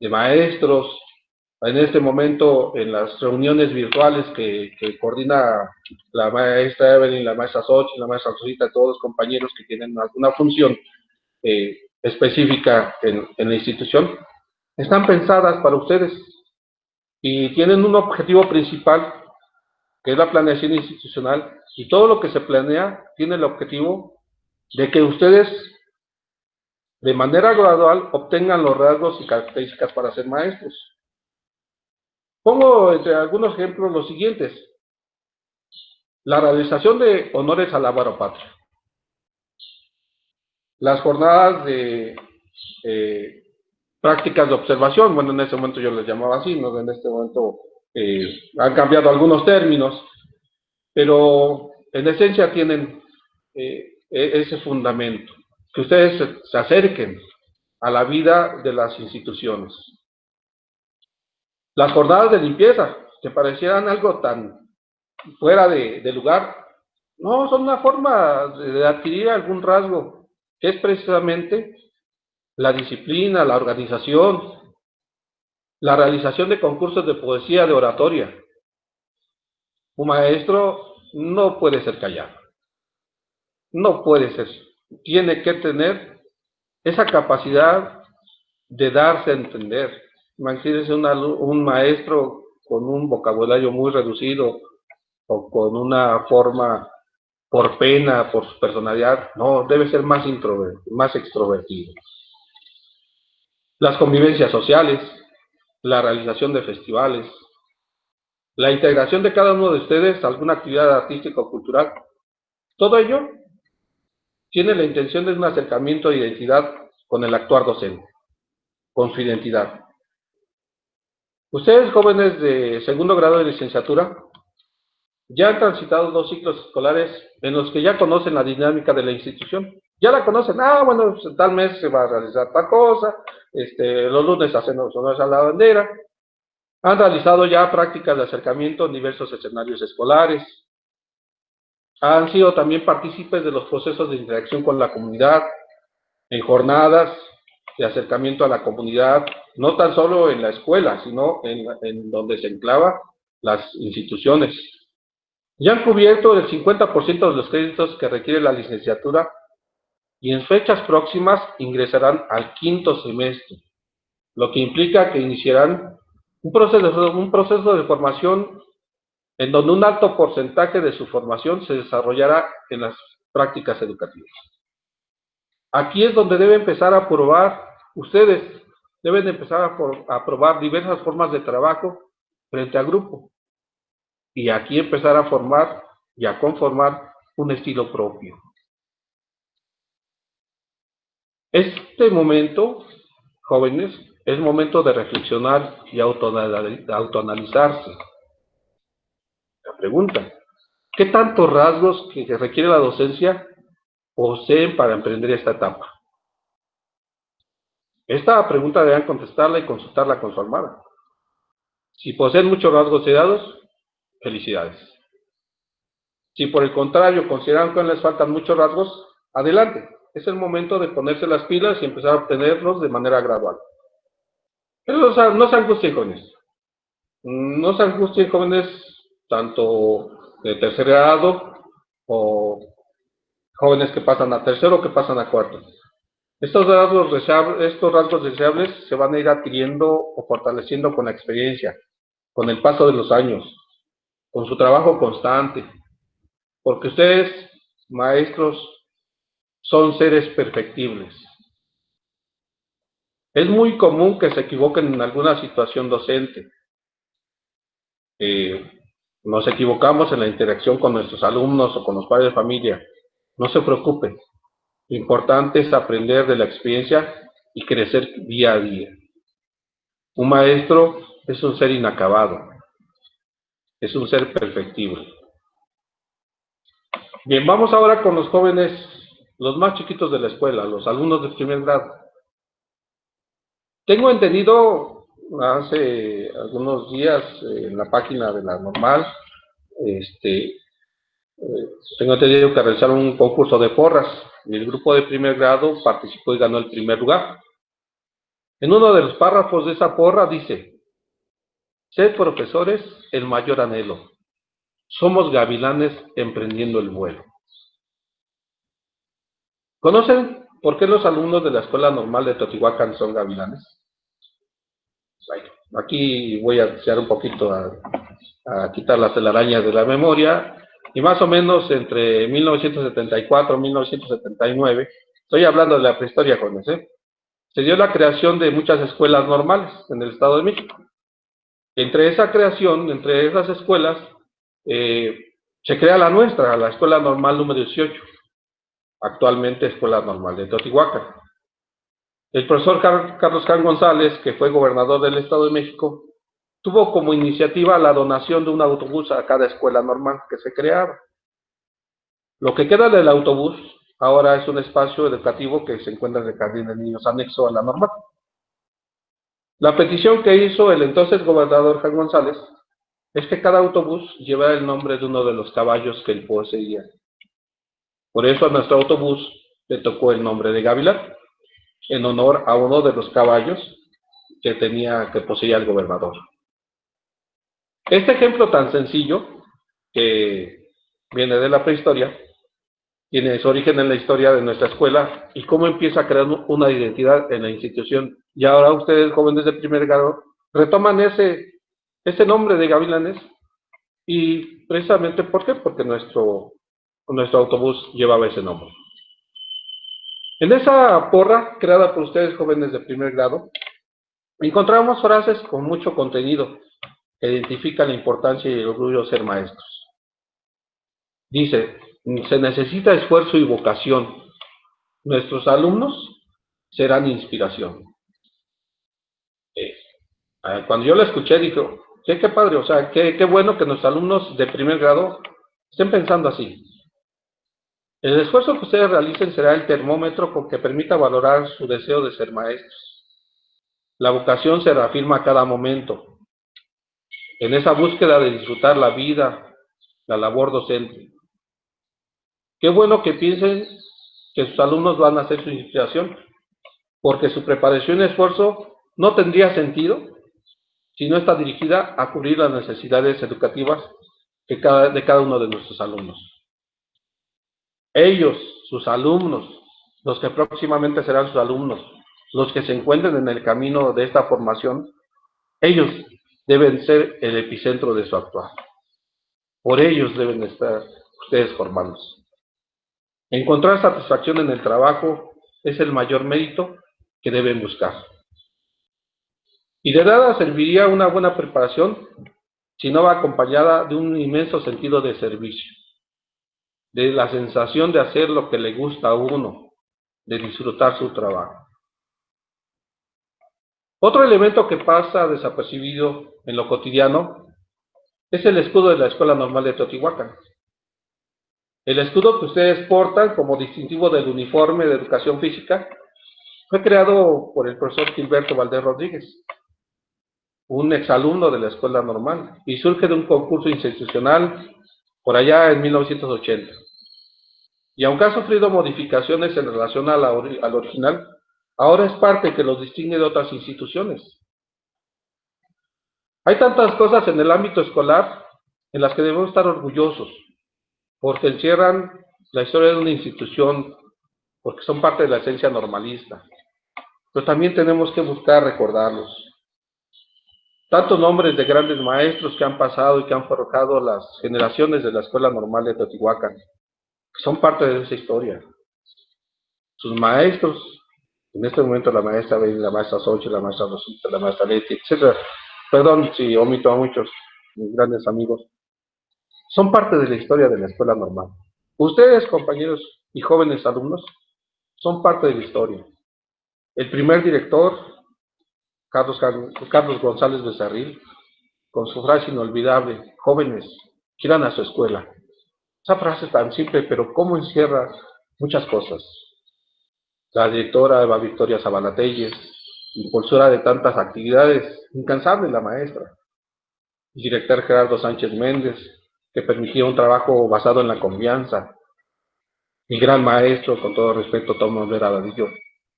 maestros, en este momento en las reuniones virtuales que coordina la maestra Evelyn, la maestra Xochitl, la maestra Rosita, todos los compañeros que tienen alguna función específica en la institución, están pensadas para ustedes y tienen un objetivo principal, que es la planeación institucional, y todo lo que se planea tiene el objetivo de que ustedes de manera gradual obtengan los rasgos y características para ser maestros. Pongo entre algunos ejemplos los siguientes. La realización de honores a la vara patria. Las jornadas de prácticas de observación, bueno, en ese momento yo les llamaba así, ¿no? En este momento han cambiado algunos términos, pero en esencia tienen ese fundamento, que ustedes se acerquen a la vida de las instituciones. Las jornadas de limpieza, que parecieran algo tan fuera de lugar, no, son una forma de adquirir algún rasgo, que es precisamente la disciplina, la organización, la realización de concursos de poesía, de oratoria. Un maestro no puede ser callado, no puede ser, tiene que tener esa capacidad de darse a entender. Imagínense un maestro con un vocabulario muy reducido o con una forma por pena, por su personalidad, no, debe ser más extrovertido. Las convivencias sociales, la realización de festivales, la integración de cada uno de ustedes a alguna actividad artística o cultural, todo ello tiene la intención de un acercamiento de identidad con el actuar docente. con su identidad. Ustedes, jóvenes de segundo grado de licenciatura, ya han transitado 2 ciclos escolares en los que ya conocen la dinámica de la institución. Ya la conocen. Bueno, pues, tal mes se va a realizar tal cosa, los lunes hacemos honores a la bandera. Han realizado ya prácticas de acercamiento en diversos escenarios escolares. Han sido también partícipes de los procesos de interacción con la comunidad, en jornadas de acercamiento a la comunidad, no tan solo en la escuela, sino en donde se enclava las instituciones. Ya han cubierto el 50% de los créditos que requiere la licenciatura y en fechas próximas ingresarán al 5º semestre, lo que implica que iniciarán un proceso de formación en donde un alto porcentaje de su formación se desarrollará en las prácticas educativas. Aquí es donde debe empezar a probar, ustedes deben empezar a probar diversas formas de trabajo frente a grupo, y aquí empezar a formar y a conformar un estilo propio. Este momento, jóvenes, es momento de reflexionar y autoanalizarse. La pregunta, ¿qué tantos rasgos que requiere la docencia poseen para emprender esta etapa? Esta pregunta deberán contestarla y consultarla con su almohada. Si poseen muchos rasgos heredados, felicidades. Si por el contrario consideran que les faltan muchos rasgos, adelante. Es el momento de ponerse las pilas y empezar a obtenerlos de manera gradual. Pero no se angustien, jóvenes. No se angustien, jóvenes, tanto de tercer grado o jóvenes que pasan a tercero o que pasan a cuarto. Estos rasgos deseables se van a ir adquiriendo o fortaleciendo con la experiencia, con el paso de los años, con su trabajo constante, porque ustedes, maestros, son seres perfectibles. Es muy común que se equivoquen en alguna situación docente. Nos equivocamos en la interacción con nuestros alumnos o con los padres de familia. No se preocupen. Lo importante es aprender de la experiencia y crecer día a día. Un maestro es un ser inacabado. Es un ser perfectible. Bien, vamos ahora con los jóvenes, los más chiquitos de la escuela, los alumnos de primer grado. Tengo entendido hace algunos días en la página de la normal, tengo entendido que realizaron un concurso de porras y el grupo de primer grado participó y ganó el primer lugar. En uno de los párrafos de esa porra dice: ser profesores, el mayor anhelo. Somos gavilanes emprendiendo el vuelo. ¿Conocen por qué los alumnos de la Escuela Normal de Teotihuacán son gavilanes? Bueno, aquí voy a desear un poquito a quitar las telarañas de la memoria, y más o menos entre 1974 y 1979, estoy hablando de la prehistoria, jóvenes, se dio la creación de muchas escuelas normales en el Estado de México. Entre esa creación, entre esas escuelas, se crea la nuestra, la Escuela Normal número 18, actualmente Escuela Normal de Teotihuacán. El profesor Carlos Jan González, que fue gobernador del Estado de México, tuvo como iniciativa la donación de un autobús a cada escuela normal que se creaba. Lo que queda del autobús ahora es un espacio educativo que se encuentra en el Jardín de Niños anexo a la normal. La petición que hizo el entonces gobernador Jan González es que cada autobús llevara el nombre de uno de los caballos que él poseía. Por eso a nuestro autobús le tocó el nombre de Gavilán, en honor a uno de los caballos que poseía el gobernador. Este ejemplo tan sencillo, que viene de la prehistoria, tiene su origen en la historia de nuestra escuela y cómo empieza a crear una identidad en la institución. Y ahora ustedes, jóvenes de primer grado, retoman ese nombre de gavilanes, y precisamente ¿por qué? Porque nuestro autobús llevaba ese nombre. En esa porra creada por ustedes, jóvenes de primer grado, encontramos frases con mucho contenido que identifican la importancia y el orgullo de ser maestros. Dice: se necesita esfuerzo y vocación. Nuestros alumnos serán inspiración. Cuando yo la escuché, dije, qué padre, o sea, qué bueno que nuestros alumnos de primer grado estén pensando así. El esfuerzo que ustedes realicen será el termómetro con que permita valorar su deseo de ser maestros. La vocación se reafirma a cada momento, en esa búsqueda de disfrutar la vida, la labor docente. Qué bueno que piensen que sus alumnos van a ser su inspiración, porque su preparación y esfuerzo no tendría sentido si no está dirigida a cubrir las necesidades educativas de cada uno de nuestros alumnos. Ellos, sus alumnos, los que próximamente serán sus alumnos, los que se encuentren en el camino de esta formación, ellos deben ser el epicentro de su actuar. Por ellos deben estar ustedes formándose. Encontrar satisfacción en el trabajo es el mayor mérito que deben buscar. Y de nada serviría una buena preparación si no va acompañada de un inmenso sentido de servicio, de la sensación de hacer lo que le gusta a uno, de disfrutar su trabajo. Otro elemento que pasa desapercibido en lo cotidiano es el escudo de la Escuela Normal de Teotihuacán. El escudo que ustedes portan como distintivo del uniforme de educación física fue creado por el profesor Gilberto Valdés Rodríguez, un exalumno de la Escuela Normal, y surge de un concurso institucional por allá en 1980. Y aunque ha sufrido modificaciones en relación al original, ahora es parte que los distingue de otras instituciones. Hay tantas cosas en el ámbito escolar en las que debemos estar orgullosos, porque encierran la historia de una institución, porque son parte de la esencia normalista. Pero también tenemos que buscar recordarlos. Tantos nombres de grandes maestros que han pasado y que han forjado las generaciones de la Escuela Normal de Teotihuacán, que son parte de esa historia. Sus maestros, en este momento la maestra Beni, la maestra Xochitl, la maestra Rosita, la maestra Leti, etc. Perdón si omito a muchos, mis grandes amigos, son parte de la historia de la Escuela Normal. Ustedes, compañeros y jóvenes alumnos, son parte de la historia. El primer director, Carlos González Becerril, con su frase inolvidable, jóvenes, quieran a su escuela. Esa frase es tan simple, pero cómo encierra muchas cosas. La directora Eva Victoria Zavala Telles, impulsora de tantas actividades, incansable la maestra. El director Gerardo Sánchez Méndez, que permitía un trabajo basado en la confianza. Mi gran maestro, con todo respeto, Tomás Vera Vadillo,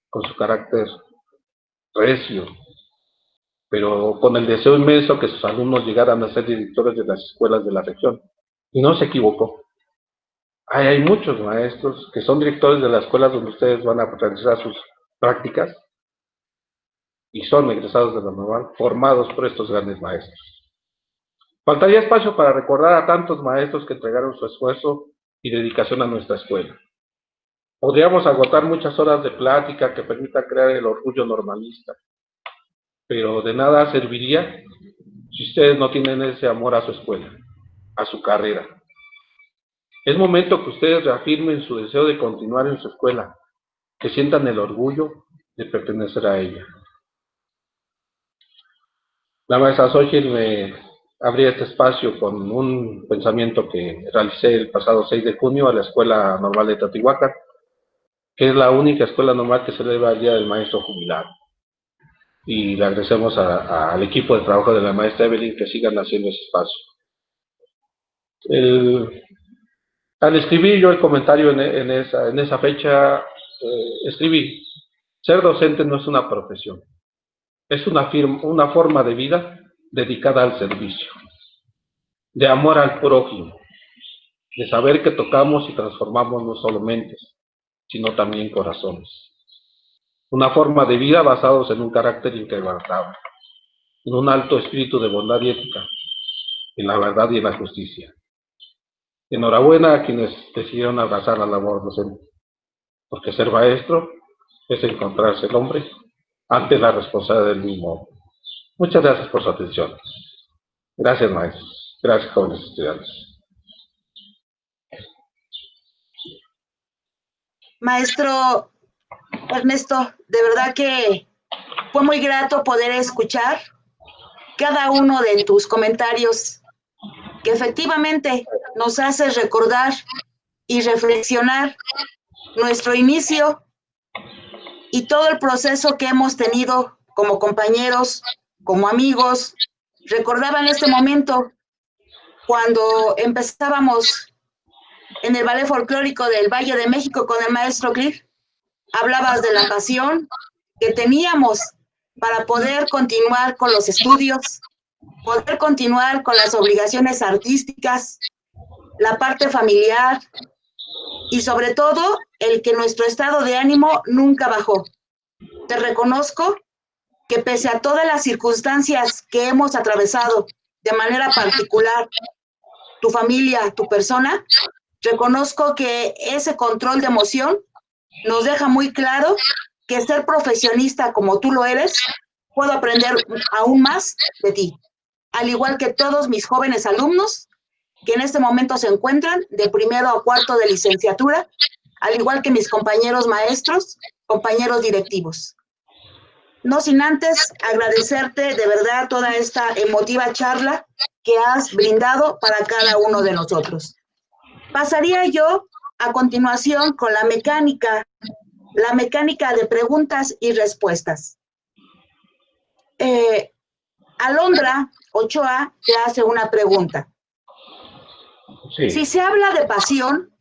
con su carácter recio, pero con el deseo inmenso que sus alumnos llegaran a ser directores de las escuelas de la región. Y no se equivocó. Hay muchos maestros que son directores de las escuelas donde ustedes van a realizar sus prácticas y son egresados de la normal, formados por estos grandes maestros. Faltaría espacio para recordar a tantos maestros que entregaron su esfuerzo y dedicación a nuestra escuela. Podríamos agotar muchas horas de plática que permitan crear el orgullo normalista, pero de nada serviría si ustedes no tienen ese amor a su escuela, a su carrera. Es momento que ustedes reafirmen su deseo de continuar en su escuela, que sientan el orgullo de pertenecer a ella. La maestra Xochitl me abría este espacio con un pensamiento que realicé el pasado 6 de junio a la Escuela Normal de Teotihuacán, que es la única escuela normal que celebra el Día del Maestro Jubilado. Y le agradecemos al equipo de trabajo de la maestra Evelyn que sigan haciendo ese espacio. Al escribir yo el comentario en esa fecha, escribí, ser docente no es una profesión, es una forma de vida dedicada al servicio, de amor al prójimo, de saber que tocamos y transformamos no solo mentes, sino también corazones. Una forma de vida basados en un carácter inquebrantable, en un alto espíritu de bondad y ética, en la verdad y en la justicia. Enhorabuena a quienes decidieron abrazar la labor docente, porque ser maestro es encontrarse el hombre ante la responsabilidad del mismo. Muchas gracias por su atención. Gracias, maestros. Gracias, jóvenes estudiantes. Maestro Ernesto, de verdad que fue muy grato poder escuchar cada uno de tus comentarios, que efectivamente nos hace recordar y reflexionar nuestro inicio y todo el proceso que hemos tenido como compañeros, como amigos. Recordaba en este momento cuando empezábamos en el ballet folclórico del Valle de México con el maestro Cliff. Hablabas de la pasión que teníamos para poder continuar con los estudios, poder continuar con las obligaciones artísticas, la parte familiar y sobre todo el que nuestro estado de ánimo nunca bajó. Te reconozco que pese a todas las circunstancias que hemos atravesado de manera particular, tu familia, tu persona, reconozco que ese control de emoción nos deja muy claro que ser profesionista como tú lo eres, puedo aprender aún más de ti, al igual que todos mis jóvenes alumnos que en este momento se encuentran de primero a cuarto de licenciatura, al igual que mis compañeros maestros, compañeros directivos. No sin antes agradecerte de verdad toda esta emotiva charla que has brindado para cada uno de nosotros. Pasaría yo a continuación con la mecánica de preguntas y respuestas. Alondra Ochoa te hace una pregunta. Sí. Si se habla de pasión,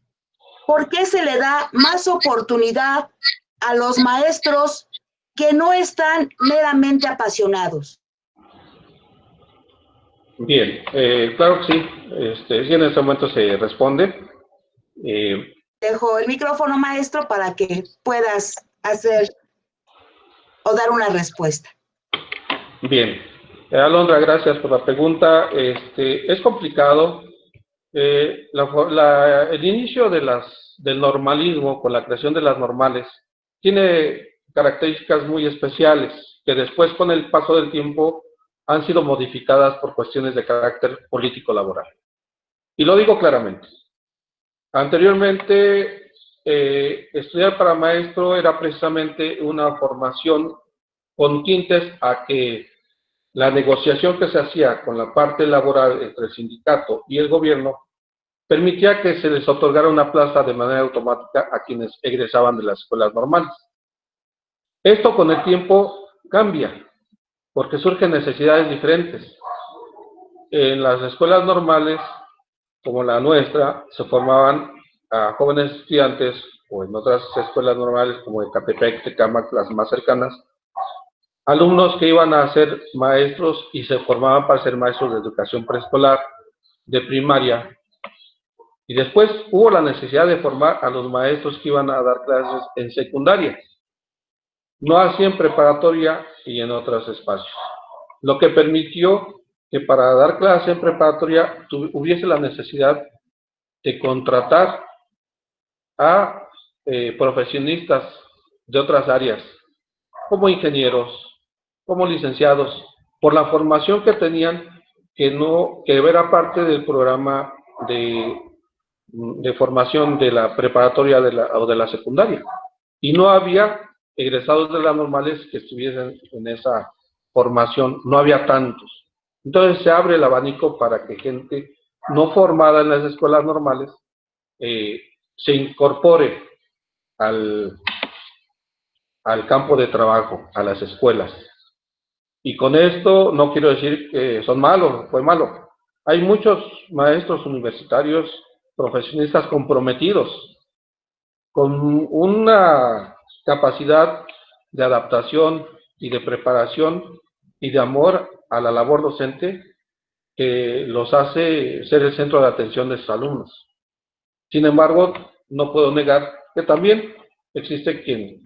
¿por qué se le da más oportunidad a los maestros que no están meramente apasionados? Bien, claro que sí. Sí, en este momento se responde. Dejo el micrófono, maestro, para que puedas hacer o dar una respuesta. Bien. Alondra, gracias por la pregunta. Es complicado. El inicio del normalismo con la creación de las normales tiene características muy especiales que después, con el paso del tiempo, han sido modificadas por cuestiones de carácter político-laboral. Y lo digo claramente. Anteriormente, estudiar para maestro era precisamente una formación con tintes a que la negociación que se hacía con la parte laboral entre el sindicato y el gobierno permitía que se les otorgara una plaza de manera automática a quienes egresaban de las escuelas normales. Esto con el tiempo cambia, porque surgen necesidades diferentes. En las escuelas normales, como la nuestra, se formaban a jóvenes estudiantes, o en otras escuelas normales como Ecatepec, Tecámac, las más cercanas, alumnos que iban a ser maestros y se formaban para ser maestros de educación preescolar, de primaria, y después hubo la necesidad de formar a los maestros que iban a dar clases en secundaria, no así en preparatoria y en otros espacios, lo que permitió que para dar clases en preparatoria hubiese la necesidad de contratar a profesionistas de otras áreas, como ingenieros, como licenciados, por la formación que tenían, que era parte del programa de formación de la preparatoria o de la secundaria. Y no había egresados de las normales que estuviesen en esa formación, no había tantos. Entonces se abre el abanico para que gente no formada en las escuelas normales se incorpore al campo de trabajo, a las escuelas. Y con esto no quiero decir que son malos, fue malo. Hay muchos maestros universitarios, profesionistas comprometidos, con una capacidad de adaptación y de preparación y de amor a la labor docente que los hace ser el centro de atención de sus alumnos. Sin embargo, no puedo negar que también existe quien,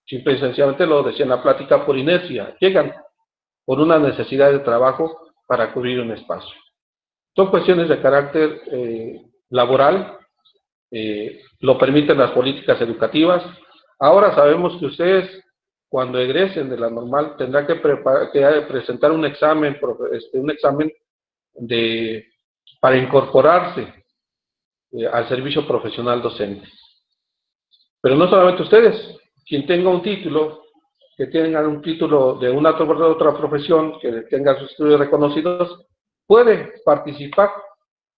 simple y sencillamente lo decía en la plática, por inercia, llegan por una necesidad de trabajo para cubrir un espacio. Son cuestiones de carácter laboral, lo permiten las políticas educativas. Ahora sabemos que ustedes, cuando egresen de la normal, tendrán que presentar un examen para incorporarse al servicio profesional docente. Pero no solamente ustedes, quien tenga un título que tengan un título de una otra profesión, que tengan sus estudios reconocidos, puede participar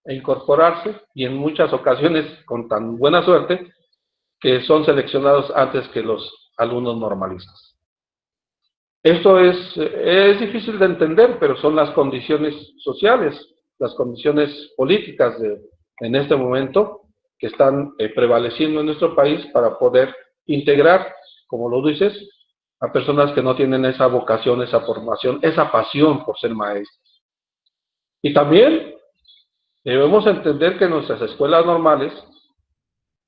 e incorporarse, y en muchas ocasiones con tan buena suerte que son seleccionados antes que los alumnos normalistas. Esto es difícil de entender, pero son las condiciones sociales, las condiciones políticas en este momento que están prevaleciendo en nuestro país para poder integrar, como lo dices, a personas que no tienen esa vocación, esa formación, esa pasión por ser maestros. Y también debemos entender que en nuestras escuelas normales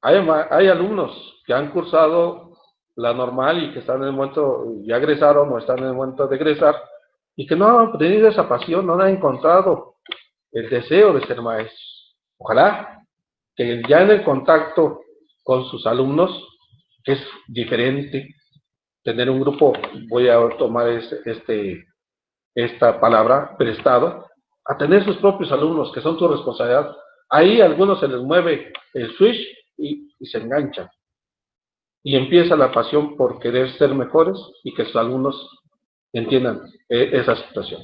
hay alumnos que han cursado la normal y que están en el momento, ya egresaron o están en el momento de egresar, y que no han tenido esa pasión, no han encontrado el deseo de ser maestros. Ojalá que ya en el contacto con sus alumnos, que es diferente, tener un grupo, voy a tomar esta palabra, prestado, a tener sus propios alumnos, que son tu responsabilidad. Ahí a algunos se les mueve el switch y se enganchan. Y empieza la pasión por querer ser mejores y que sus alumnos entiendan esa situación.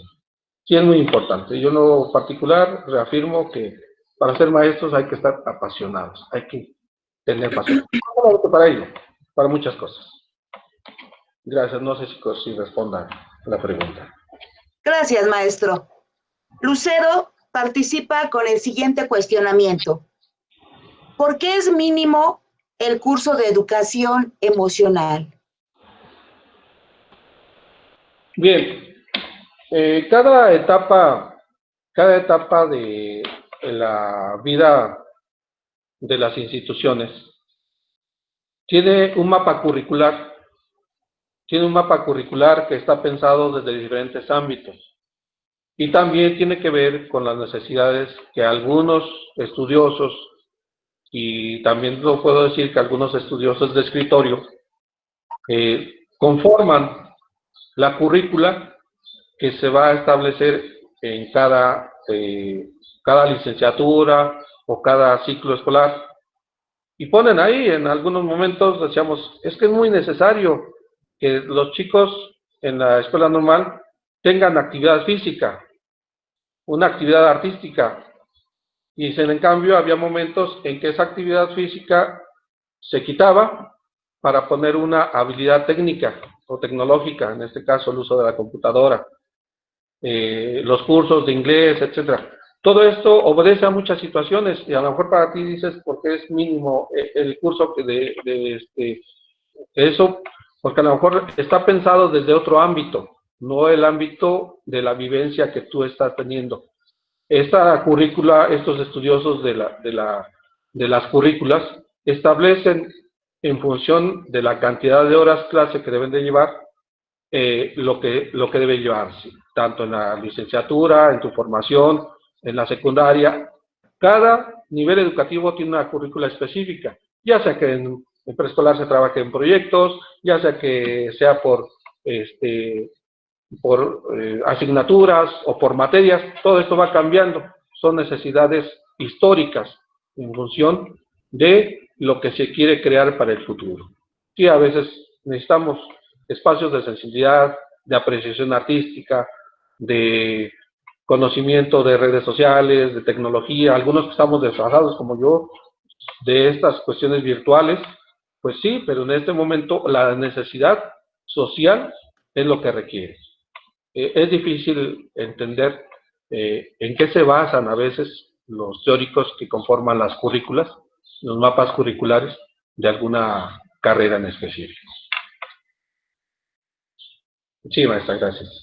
Sí, es muy importante. Yo en lo particular reafirmo que para ser maestros hay que estar apasionados, hay que tener pasión. Para ello, para muchas cosas. Gracias, no sé si responda la pregunta. Gracias, maestro. Lucero participa con el siguiente cuestionamiento. ¿Por qué es mínimo el curso de educación emocional? Bien, cada etapa de la vida de las instituciones tiene un mapa curricular. Tiene un mapa curricular que está pensado desde diferentes ámbitos. Y también tiene que ver con las necesidades que algunos estudiosos, y también lo puedo decir que algunos estudiosos de escritorio, conforman la currícula que se va a establecer en cada licenciatura o cada ciclo escolar. Y ponen ahí, en algunos momentos decíamos, es que es muy necesario que los chicos en la escuela normal tengan actividad física, una actividad artística. Y en cambio había momentos en que esa actividad física se quitaba para poner una habilidad técnica o tecnológica, en este caso el uso de la computadora, los cursos de inglés, etcétera. Todo esto obedece a muchas situaciones y a lo mejor para ti dices porque es mínimo el curso de eso, porque a lo mejor está pensado desde otro ámbito, no el ámbito de la vivencia que tú estás teniendo. Esta currícula, estos estudiosos de las currículas establecen en función de la cantidad de horas clase que deben de llevar, lo que debe llevarse, tanto en la licenciatura, en tu formación, en la secundaria. Cada nivel educativo tiene una currícula específica, ya sea que en preescolar se trabaje en proyectos, ya sea que sea por asignaturas o por materias, todo esto va cambiando. Son necesidades históricas en función de lo que se quiere crear para el futuro. Sí, a veces necesitamos espacios de sensibilidad, de apreciación artística, de conocimiento de redes sociales, de tecnología, algunos que estamos desfasados como yo, de estas cuestiones virtuales, pues sí, pero en este momento la necesidad social es lo que requiere. Es difícil entender en qué se basan a veces los teóricos que conforman las currículas, los mapas curriculares de alguna carrera en específico. Sí, maestra, gracias.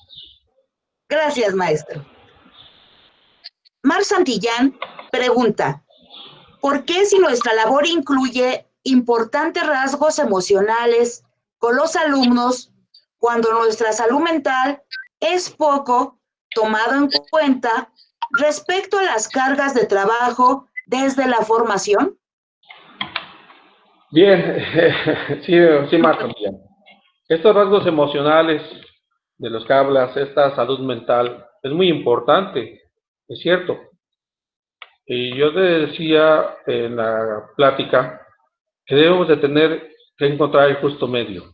Gracias, maestro. Mar Santillán pregunta, ¿por qué si nuestra labor incluye importantes rasgos emocionales con los alumnos, cuando nuestra salud mental es poco tomado en cuenta respecto a las cargas de trabajo desde la formación? Bien, sí, Marta, bien. Estos rasgos emocionales de los que hablas, esta salud mental, es muy importante, es cierto. Y yo te decía en la plática que debemos de tener que encontrar el justo medio.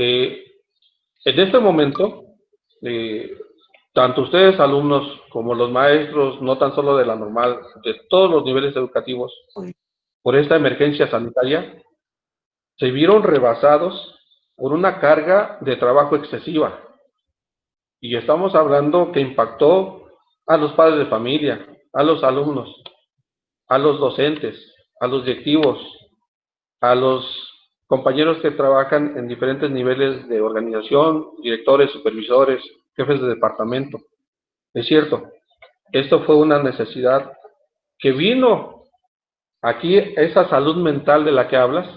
En este momento, tanto ustedes, alumnos, como los maestros, no tan solo de la normal, de todos los niveles educativos, por esta emergencia sanitaria, se vieron rebasados por una carga de trabajo excesiva. Y estamos hablando que impactó a los padres de familia, a los alumnos, a los docentes, a los directivos, a los compañeros que trabajan en diferentes niveles de organización, directores, supervisores, jefes de departamento. Es cierto, esto fue una necesidad que vino aquí, esa salud mental de la que hablas,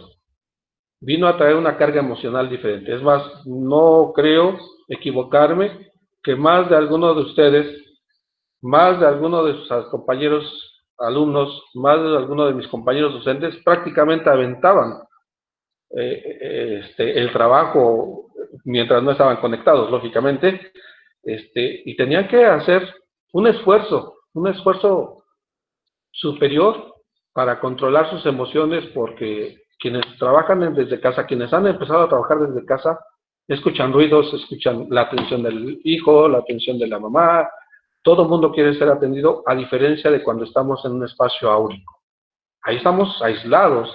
vino a traer una carga emocional diferente. Es más, no creo equivocarme que más de alguno de ustedes, más de alguno de sus compañeros alumnos, más de alguno de mis compañeros docentes, prácticamente aventaban el trabajo mientras no estaban conectados, lógicamente, y tenían que hacer un esfuerzo superior para controlar sus emociones, porque quienes trabajan desde casa, quienes han empezado a trabajar desde casa, escuchan ruidos, escuchan la atención del hijo, la atención de la mamá, todo el mundo quiere ser atendido, a diferencia de cuando estamos en un espacio áurico. Ahí estamos aislados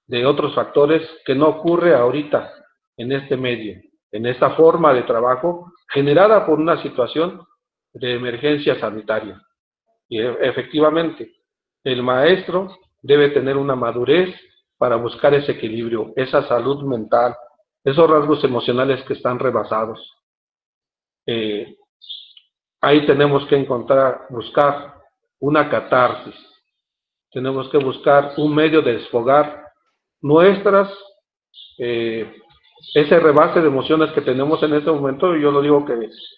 de otros factores que no ocurre ahorita en este medio, en esta forma de trabajo generada por una situación de emergencia sanitaria. Y efectivamente, el maestro debe tener una madurez para buscar ese equilibrio, esa salud mental, esos rasgos emocionales que están rebasados. Ahí tenemos que buscar una catarsis, tenemos que buscar un medio de desfogar ese rebase de emociones que tenemos en este momento. Yo lo digo que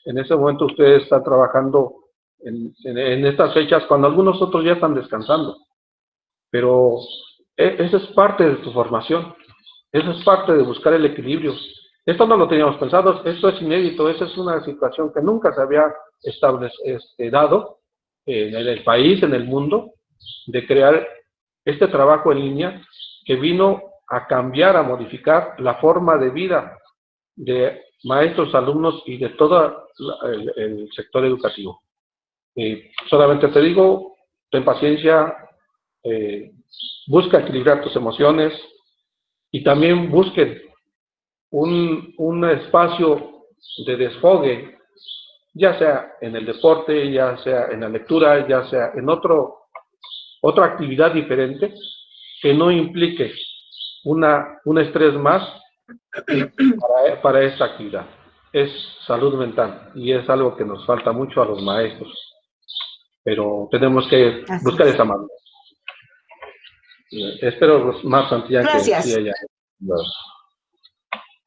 en este momento ustedes están trabajando en estas fechas cuando algunos otros ya están descansando, pero eso es parte de tu formación, eso es parte de buscar el equilibrio. Esto no lo teníamos pensado, esto es inédito, esa es una situación que nunca se había dado en el país, en el mundo, de crear este trabajo en línea que vino a cambiar, a modificar la forma de vida de maestros, alumnos y de todo el sector educativo. Solamente te digo, ten paciencia, busca equilibrar tus emociones y también busquen un espacio de desfogue, ya sea en el deporte, ya sea en la lectura, ya sea en otra actividad diferente que no implique un estrés más para esta actividad. Es salud mental y es algo que nos falta mucho a los maestros, pero tenemos que buscar esa manera. Espero, más Santillán, gracias. Que sí haya.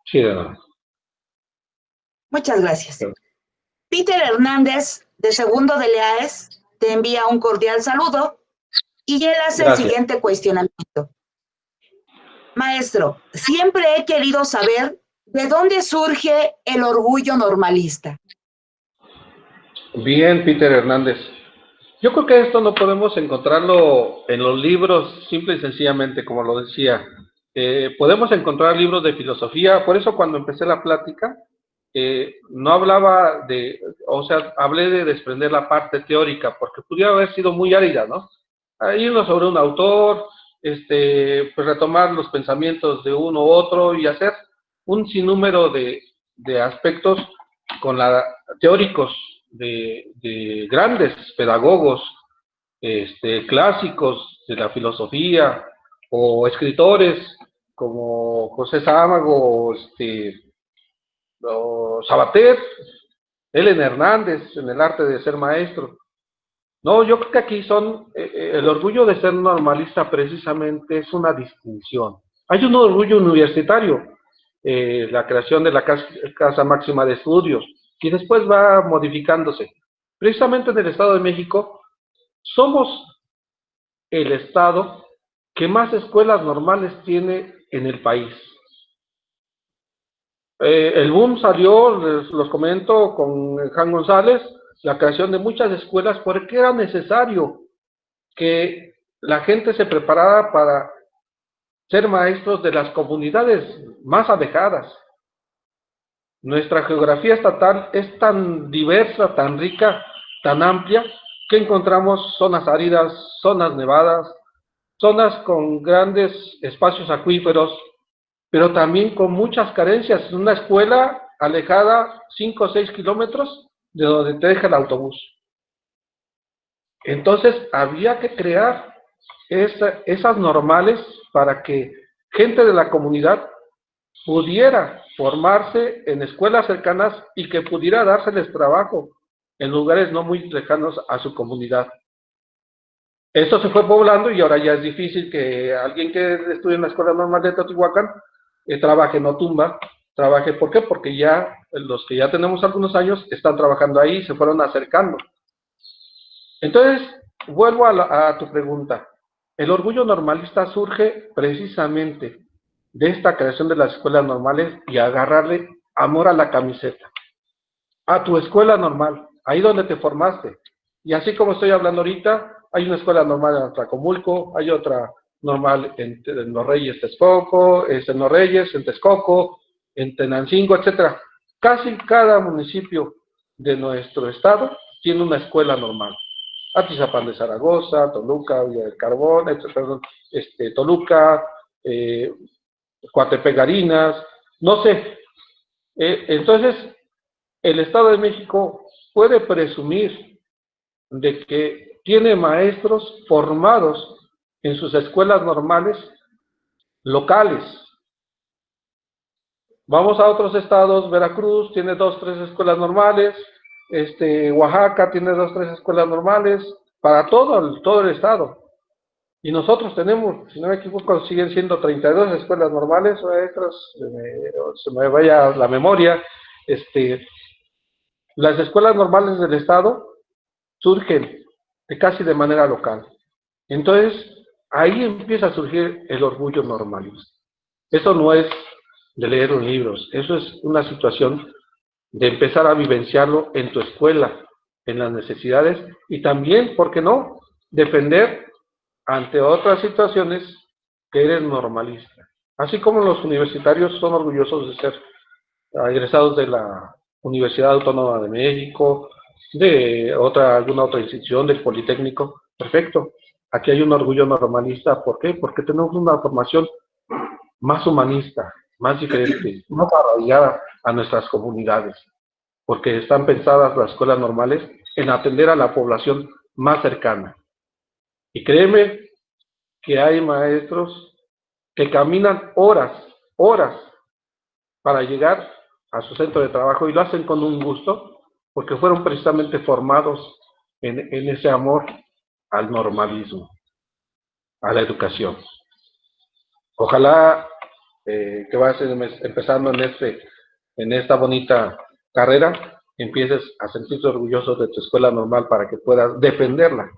Sí, de nada. Muchas gracias. Peter Hernández, de segundo de LEAES, te envía un cordial saludo y él hace el siguiente cuestionamiento. Maestro, siempre he querido saber de dónde surge el orgullo normalista. Bien, Peter Hernández. Yo creo que esto no podemos encontrarlo en los libros, simple y sencillamente, como lo decía. Podemos encontrar libros de filosofía, por eso cuando empecé la plática, no hablaba hablé de desprender la parte teórica, porque pudiera haber sido muy árida, ¿no? Irnos sobre un autor, pues retomar los pensamientos de uno u otro y hacer un sinnúmero de aspectos teóricos de grandes pedagogos clásicos de la filosofía, o escritores como José Sámago, o Sabater, Helen Hernández, en el arte de ser maestro. No, yo creo que aquí el orgullo de ser normalista precisamente es una distinción. Hay un orgullo universitario, la creación de la Casa Máxima de Estudios, y después va modificándose. Precisamente en el Estado de México, somos el estado que más escuelas normales tiene en el país. El boom salió, los comento, con Juan González, la creación de muchas escuelas, porque era necesario que la gente se preparara para ser maestros de las comunidades más alejadas, Nuestra geografía estatal es tan diversa, tan rica, tan amplia, que encontramos zonas áridas, zonas nevadas, zonas con grandes espacios acuíferos, pero también con muchas carencias. Una escuela alejada 5 o 6 kilómetros de donde te deja el autobús. Entonces, había que crear esas normales para que gente de la comunidad pudiera formarse en escuelas cercanas y que pudiera dárseles trabajo en lugares no muy lejanos a su comunidad. Esto se fue poblando y ahora ya es difícil que alguien que estudie en la Escuela Normal de Teotihuacán trabaje en Otumba, trabaje, ¿por qué? Porque ya los que ya tenemos algunos años están trabajando ahí, se fueron acercando. Entonces, vuelvo a tu pregunta. El orgullo normalista surge precisamente de esta creación de las escuelas normales y agarrarle amor a la camiseta, a tu escuela normal, ahí donde te formaste. Y así como estoy hablando ahorita, hay una escuela normal en Atlacomulco, hay otra normal en Los Reyes, Texcoco, en Los Reyes, en Texcoco, en Tenancingo, etc. Casi cada municipio de nuestro estado tiene una escuela normal. Atizapán de Zaragoza, Toluca, Villa del Carbón, Toluca, Coatepec Garinas, no sé. Entonces, el Estado de México puede presumir de que tiene maestros formados en sus escuelas normales locales. Vamos a otros estados, Veracruz tiene 2 o 3 escuelas normales, Oaxaca tiene 2 o 3 escuelas normales, para todo el estado. Y nosotros tenemos, si no me equivoco, siguen siendo 32 escuelas normales, maestros, se me vaya la memoria. Las escuelas normales del estado surgen casi de manera local. Entonces, ahí empieza a surgir el orgullo normalista. Eso no es de leer los libros, eso es una situación de empezar a vivenciarlo en tu escuela, en las necesidades, y también, ¿por qué no?, defender ante otras situaciones que eres normalista. Así como los universitarios son orgullosos de ser egresados de la Universidad Autónoma de México, de alguna otra institución, del Politécnico, perfecto. Aquí hay un orgullo normalista, ¿por qué? Porque tenemos una formación más humanista, más diferente, más arraigada a nuestras comunidades, porque están pensadas las escuelas normales en atender a la población más cercana. Y créeme que hay maestros que caminan horas para llegar a su centro de trabajo y lo hacen con un gusto, porque fueron precisamente formados en ese amor al normalismo, a la educación. Ojalá que vas empezando en esta bonita carrera, empieces a sentirte orgulloso de tu escuela normal para que puedas defenderla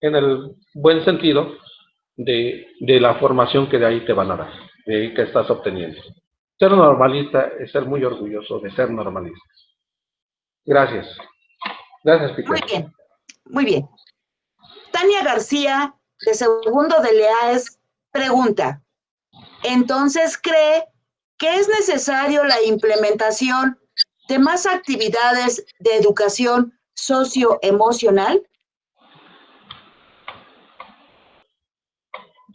en el buen sentido de la formación que de ahí te van a dar, de ahí que estás obteniendo. Ser normalista es ser muy orgulloso de ser normalista. Gracias. Gracias, Piquet. Muy bien, muy bien. Tania García, de segundo de Leaes, pregunta, ¿entonces cree que es necesario la implementación de más actividades de educación socioemocional?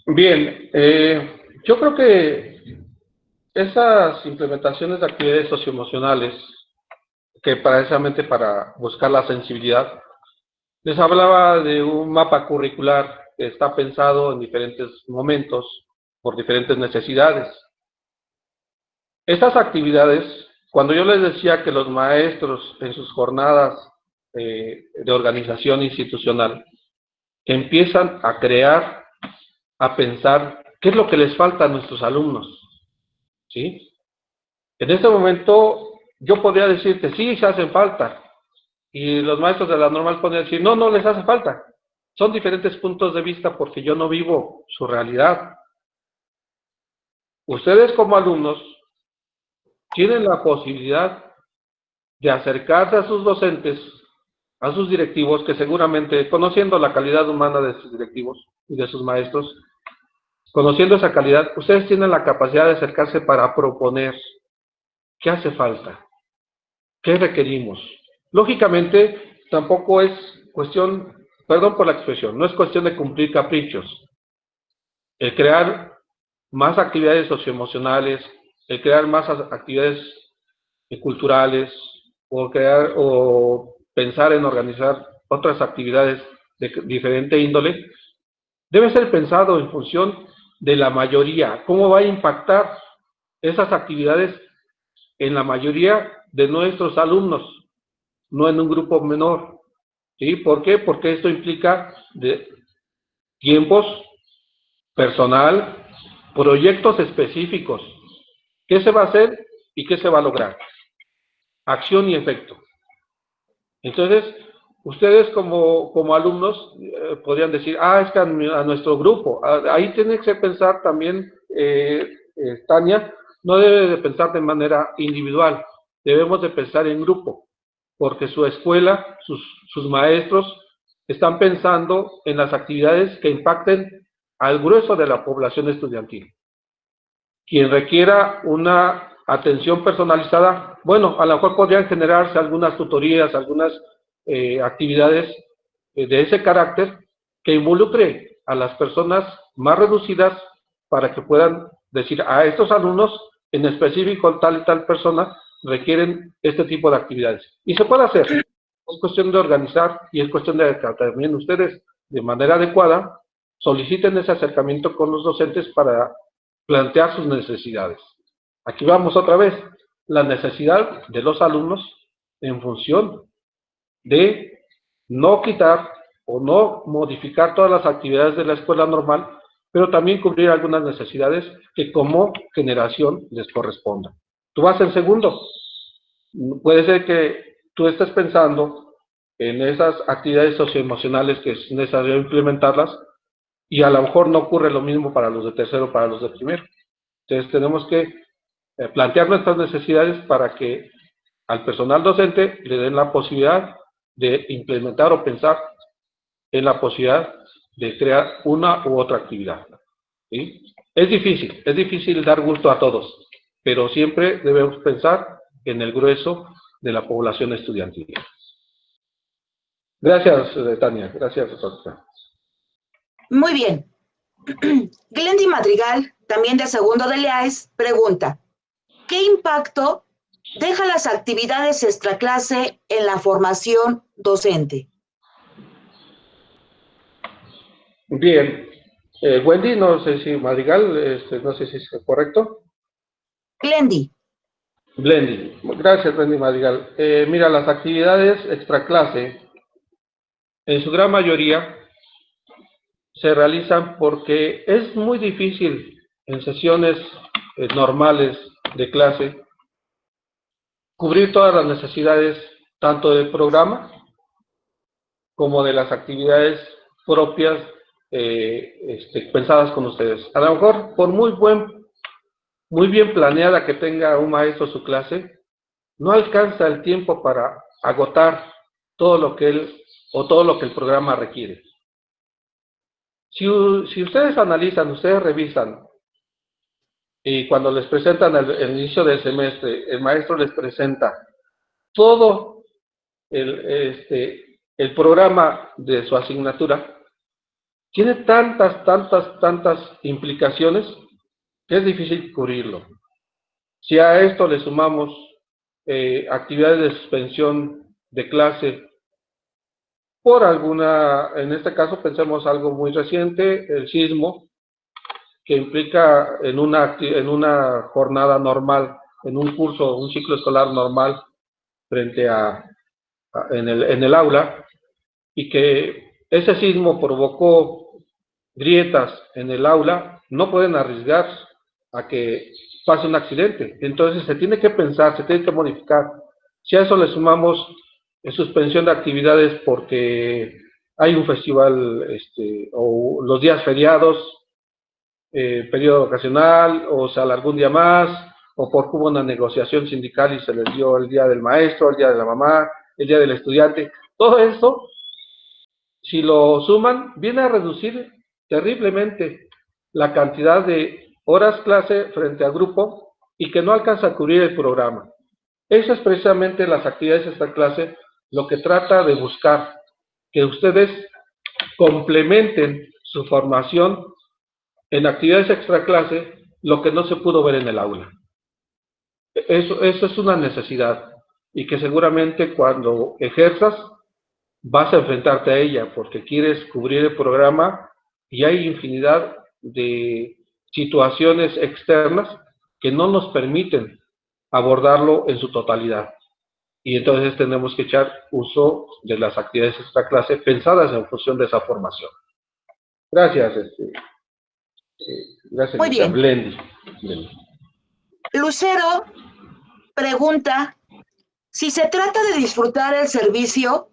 Bien, yo creo que esas implementaciones de actividades socioemocionales, que precisamente para buscar la sensibilidad, les hablaba de un mapa curricular que está pensado en diferentes momentos, por diferentes necesidades. Estas actividades, cuando yo les decía que los maestros en sus jornadas de organización institucional empiezan a crear, a pensar qué es lo que les falta a nuestros alumnos, ¿sí? En este momento yo podría decirte, sí, se hacen falta, y los maestros de la normal podrían decir, no, no les hace falta. Son diferentes puntos de vista porque yo no vivo su realidad. Ustedes como alumnos tienen la posibilidad de acercarse a sus docentes, a sus directivos, que seguramente, conociendo la calidad humana de sus directivos y de sus maestros, conociendo esa calidad, ustedes tienen la capacidad de acercarse para proponer ¿Qué hace falta? ¿Qué requerimos? Lógicamente, tampoco es cuestión, perdón por la expresión, no es cuestión de cumplir caprichos. El crear más actividades socioemocionales, el crear más actividades culturales, o pensar en organizar otras actividades de diferente índole, debe ser pensado en función de la mayoría. ¿Cómo va a impactar esas actividades en la mayoría de nuestros alumnos, no en un grupo menor? ¿Sí? ¿Por qué? Porque esto implica tiempos, personal, proyectos específicos. ¿Qué se va a hacer y qué se va a lograr? Acción y efecto. Entonces, ustedes como alumnos podrían decir, es que a nuestro grupo, ahí tiene que pensar también, Tania, no debe de pensar de manera individual, debemos de pensar en grupo, porque su escuela, sus maestros, están pensando en las actividades que impacten al grueso de la población estudiantil. Quien requiera una atención personalizada, bueno, a lo mejor podrían generarse algunas tutorías, algunas actividades de ese carácter que involucre a las personas más reducidas para que puedan decir a estos alumnos en específico tal y tal persona requieren este tipo de actividades. Y se puede hacer. Es cuestión de organizar y es cuestión de que también ustedes de manera adecuada soliciten ese acercamiento con los docentes para plantear sus necesidades. Aquí vamos otra vez, la necesidad de los alumnos en función de no quitar o no modificar todas las actividades de la escuela normal, pero también cubrir algunas necesidades que como generación les correspondan. Tú vas en segundo. Puede ser que tú estés pensando en esas actividades socioemocionales que es necesario implementarlas y a lo mejor no ocurre lo mismo para los de tercero, para los de primero. Entonces tenemos que plantear nuestras necesidades para que al personal docente le den la posibilidad de implementar o pensar en la posibilidad de crear una u otra actividad. ¿Sí? Es difícil dar gusto a todos, pero siempre debemos pensar en el grueso de la población estudiantil. Gracias, Tania. Gracias, doctora. Muy bien. Glendy Madrigal, también de segundo de LEAES, pregunta, ¿qué impacto deja las actividades extraclase en la formación docente? Bien. Wendy, no sé si Madrigal, no sé si es correcto. Glendy. Gracias, Wendy Madrigal. Mira, las actividades extraclase, en su gran mayoría, se realizan porque es muy difícil en sesiones normales de clase cubrir todas las necesidades tanto del programa como de las actividades propias pensadas con ustedes. A lo mejor por muy bien planeada que tenga un maestro su clase, no alcanza el tiempo para agotar todo lo que el programa requiere. Si ustedes analizan, ustedes revisan, y cuando les presentan el inicio del semestre, el maestro les presenta todo el programa de su asignatura, tiene tantas implicaciones que es difícil cubrirlo. Si a esto le sumamos actividades de suspensión de clase por en este caso pensemos algo muy reciente, el sismo, que implica en una jornada normal, en un curso, un ciclo escolar normal, frente en el aula, y que ese sismo provocó grietas en el aula, no pueden arriesgar a que pase un accidente. Entonces se tiene que pensar, se tiene que modificar. Si a eso le sumamos suspensión de actividades porque hay un festival o los días feriados, periodo ocasional, o se alargó un día más, o porque hubo una negociación sindical y se les dio el día del maestro, el día de la mamá, el día del estudiante. Todo eso, si lo suman, viene a reducir terriblemente la cantidad de horas clase frente al grupo y que no alcanza a cubrir el programa. Eso es precisamente las actividades de esta clase, lo que trata de buscar, que ustedes complementen su formación en actividades extraclase, lo que no se pudo ver en el aula. Eso es una necesidad, y que seguramente cuando ejerzas vas a enfrentarte a ella, porque quieres cubrir el programa y hay infinidad de situaciones externas que no nos permiten abordarlo en su totalidad. Y entonces tenemos que echar uso de las actividades de esta clase pensadas en función de esa formación. Gracias. Gracias, muy bien. Blendy. Lucero pregunta, si se trata de disfrutar el servicio,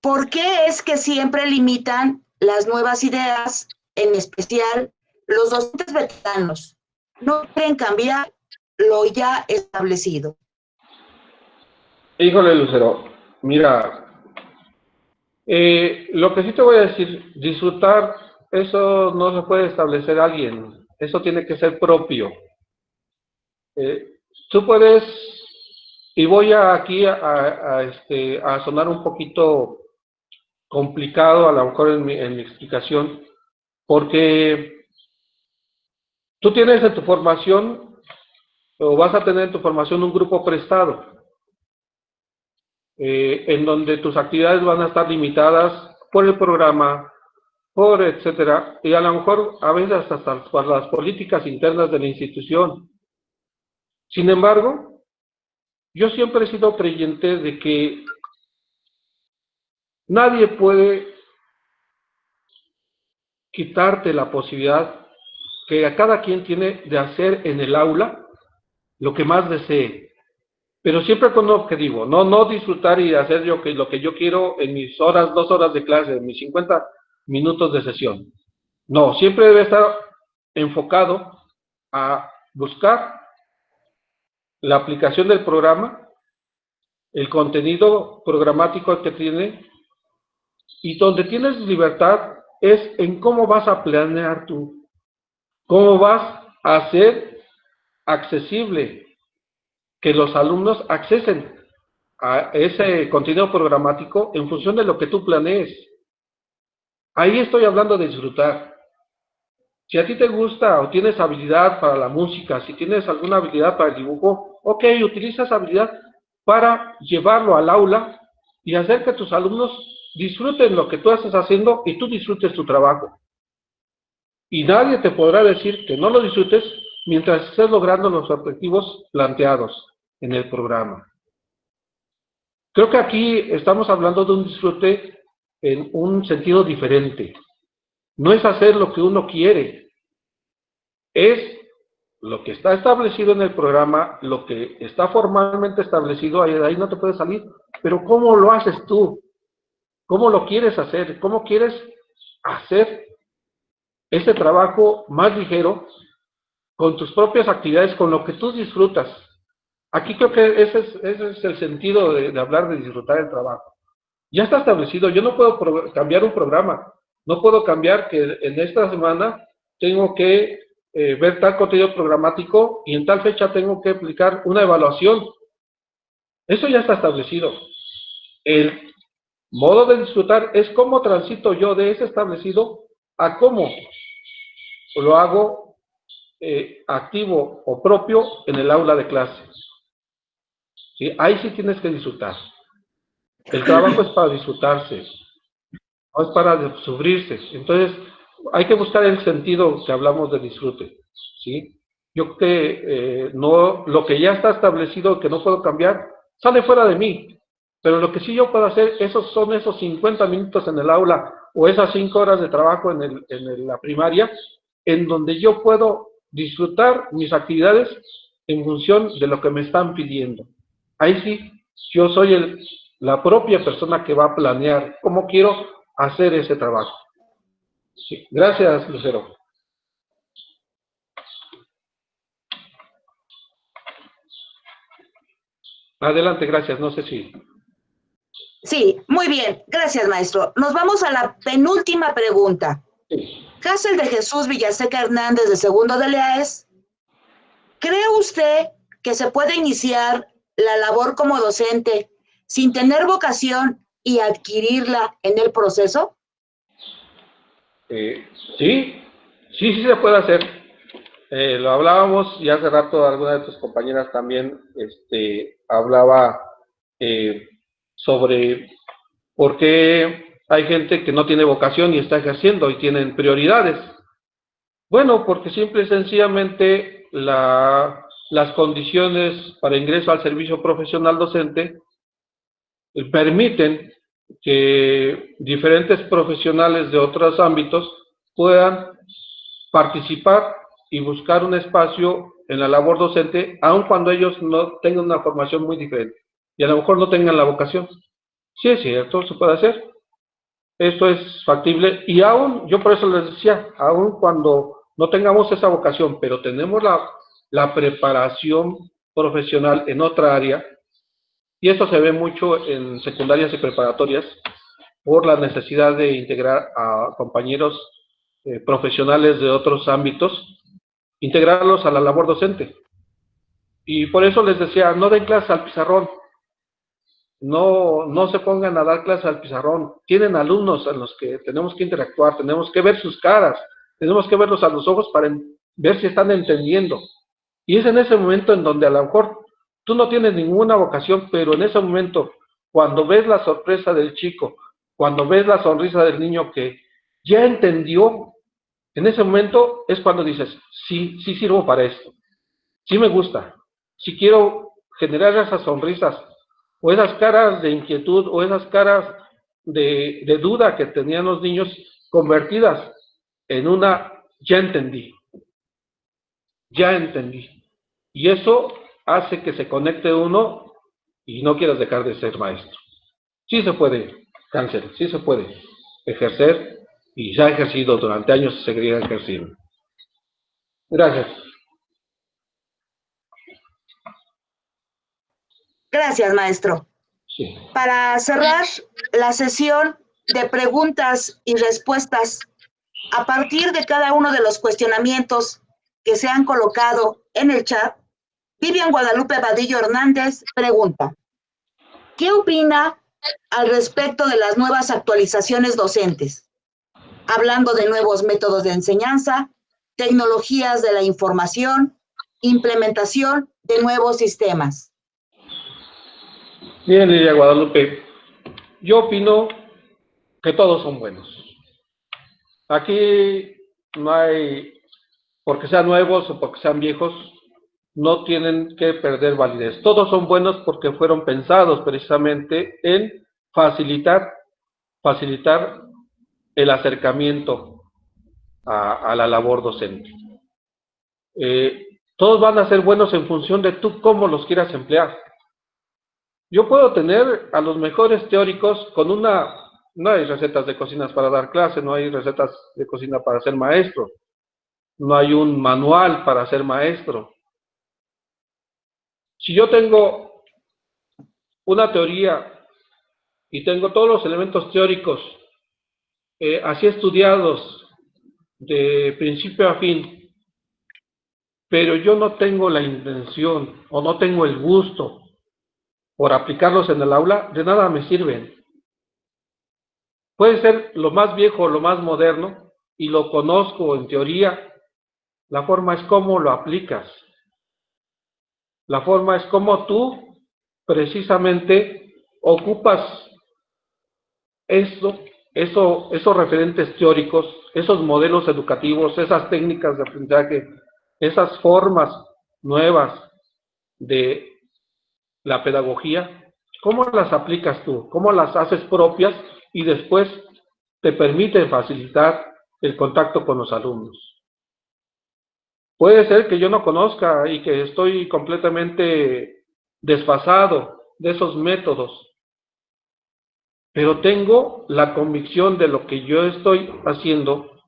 ¿por qué es que siempre limitan las nuevas ideas, en especial los docentes veteranos? ¿No quieren cambiar lo ya establecido? Híjole, Lucero, mira, lo que sí te voy a decir, disfrutar, eso no se puede establecer alguien, eso tiene que ser propio. Tú puedes, y voy aquí a sonar un poquito complicado a lo mejor en mi explicación, porque tú tienes en tu formación, o vas a tener en tu formación un grupo prestado, en donde tus actividades van a estar limitadas por el programa, por etcétera, y a lo mejor a veces hasta por las políticas internas de la institución. Sin embargo, yo siempre he sido creyente de que nadie puede quitarte la posibilidad que a cada quien tiene de hacer en el aula lo que más desee, pero siempre con un objetivo, no disfrutar y hacer lo que yo quiero en mis horas, 2 horas de clase, en mis 50 minutos de sesión. No, siempre debe estar enfocado a buscar la aplicación del programa, el contenido programático que tiene, y donde tienes libertad es en cómo vas a planear tú, cómo vas a hacer accesible que los alumnos accesen a ese contenido programático en función de lo que tú planees. Ahí estoy hablando de disfrutar. Si a ti te gusta o tienes habilidad para la música, si tienes alguna habilidad para el dibujo, ok, utiliza esa habilidad para llevarlo al aula y hacer que tus alumnos disfruten lo que tú estás haciendo y tú disfrutes tu trabajo. Y nadie te podrá decir que no lo disfrutes mientras estés logrando los objetivos planteados en el programa. Creo que aquí estamos hablando de un disfrute en un sentido diferente. No es hacer lo que uno quiere, es lo que está establecido en el programa, lo que está formalmente establecido, ahí no te puedes salir, pero ¿cómo lo haces tú? ¿Cómo lo quieres hacer? ¿Cómo quieres hacer este trabajo más ligero con tus propias actividades, con lo que tú disfrutas? Aquí creo que ese es el sentido de hablar de disfrutar el trabajo. Ya está establecido, yo no puedo cambiar un programa, no puedo cambiar que en esta semana tengo que ver tal contenido programático y en tal fecha tengo que aplicar una evaluación. Eso ya está establecido. El modo de disfrutar es cómo transito yo de ese establecido a cómo lo hago activo o propio en el aula de clase. ¿Sí? Ahí sí tienes que disfrutar. El trabajo es para disfrutarse, no es para sufrirse. Entonces, hay que buscar el sentido que hablamos de disfrute, ¿sí? Yo creo que no, lo que ya está establecido, que no puedo cambiar, sale fuera de mí. Pero lo que sí yo puedo hacer, son esos 50 minutos en el aula o esas 5 horas de trabajo en la primaria, en donde yo puedo disfrutar mis actividades en función de lo que me están pidiendo. Ahí sí, yo soy la propia persona que va a planear cómo quiero hacer ese trabajo. Sí. Gracias, Lucero. Adelante, gracias. No sé si... Sí, muy bien. Gracias, maestro. Nos vamos a la penúltima pregunta. Sí. Hassel de Jesús Villaseca Hernández, de segundo de Leaes, ¿Cree usted que se puede iniciar la labor como docente sin tener vocación y adquirirla en el proceso? Sí se puede hacer. Lo hablábamos y hace rato alguna de tus compañeras también hablaba sobre por qué hay gente que no tiene vocación y está ejerciendo y tienen prioridades. Bueno, porque simple y sencillamente las condiciones para ingreso al servicio profesional docente permiten que diferentes profesionales de otros ámbitos puedan participar y buscar un espacio en la labor docente, aun cuando ellos no tengan una formación muy diferente y a lo mejor no tengan la vocación. Sí es cierto, se puede hacer. Esto es factible y aún, yo por eso les decía, aún cuando no tengamos esa vocación, pero tenemos la preparación profesional en otra área, y esto se ve mucho en secundarias y preparatorias, por la necesidad de integrar a compañeros profesionales de otros ámbitos, integrarlos a la labor docente. Y por eso les decía, no den clases al pizarrón, no se pongan a dar clases al pizarrón. Tienen alumnos a los que tenemos que interactuar, tenemos que ver sus caras, tenemos que verlos a los ojos para ver si están entendiendo. Y es en ese momento en donde a lo mejor tú no tienes ninguna vocación, pero en ese momento, cuando ves la sorpresa del chico, cuando ves la sonrisa del niño que ya entendió, en ese momento es cuando dices, sí sirvo para esto, sí me gusta, sí quiero generar esas sonrisas, o esas caras de inquietud, o esas caras de duda que tenían los niños, convertidas en una, ya entendí. Y eso hace que se conecte uno y no quieras dejar de ser maestro. Sí se puede, Cáncer, sí se puede ejercer y se ha ejercido durante años y seguirá ejerciendo. Gracias. Gracias, maestro. Sí. Para cerrar la sesión de preguntas y respuestas, a partir de cada uno de los cuestionamientos que se han colocado en el chat, Vivian Guadalupe Vadillo Hernández pregunta, ¿qué opina al respecto de las nuevas actualizaciones docentes? Hablando de nuevos métodos de enseñanza, tecnologías de la información, implementación de nuevos sistemas. Bien, Lidia Guadalupe, yo opino que todos son buenos. Aquí no hay, porque sean nuevos o porque sean viejos, no tienen que perder validez. Todos son buenos porque fueron pensados precisamente en facilitar el acercamiento a la labor docente. Todos van a ser buenos en función de tú cómo los quieras emplear. Yo puedo tener a los mejores teóricos con no hay recetas de cocinas para dar clase, no hay recetas de cocina para ser maestro, no hay un manual para ser maestro. Si yo tengo una teoría y tengo todos los elementos teóricos así estudiados de principio a fin, pero yo no tengo la intención o no tengo el gusto por aplicarlos en el aula, de nada me sirven. Puede ser lo más viejo o lo más moderno, y lo conozco en teoría, la forma es cómo lo aplicas. La forma es cómo tú precisamente ocupas esos referentes teóricos, esos modelos educativos, esas técnicas de aprendizaje, esas formas nuevas de la pedagogía, ¿cómo las aplicas tú? ¿Cómo las haces propias y después te permiten facilitar el contacto con los alumnos? Puede ser que yo no conozca y que estoy completamente desfasado de esos métodos, pero tengo la convicción de lo que yo estoy haciendo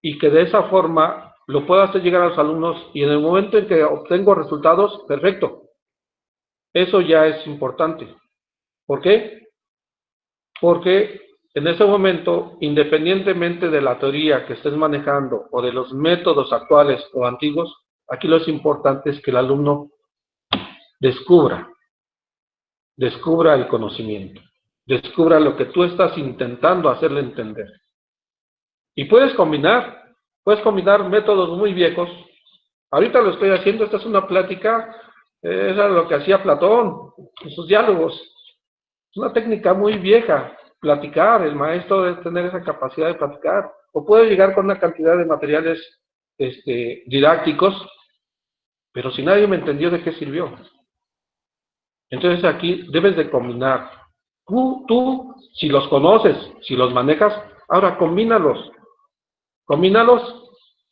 y que de esa forma lo puedo hacer llegar a los alumnos, y en el momento en que obtengo resultados, perfecto. Eso ya es importante. ¿Por qué? Porque en ese momento, independientemente de la teoría que estés manejando o de los métodos actuales o antiguos, Aquí lo importante es que el alumno descubra el conocimiento, descubra lo que tú estás intentando hacerle entender. Y puedes combinar métodos muy viejos. Ahorita lo estoy haciendo, esta es una plática, era lo que hacía Platón en sus diálogos. Es una técnica muy vieja, platicar, el maestro debe tener esa capacidad de platicar, o puede llegar con una cantidad de materiales didácticos, pero si nadie me entendió, ¿de qué sirvió? Entonces aquí debes de combinar. Tú, si los conoces, si los manejas, ahora combínalos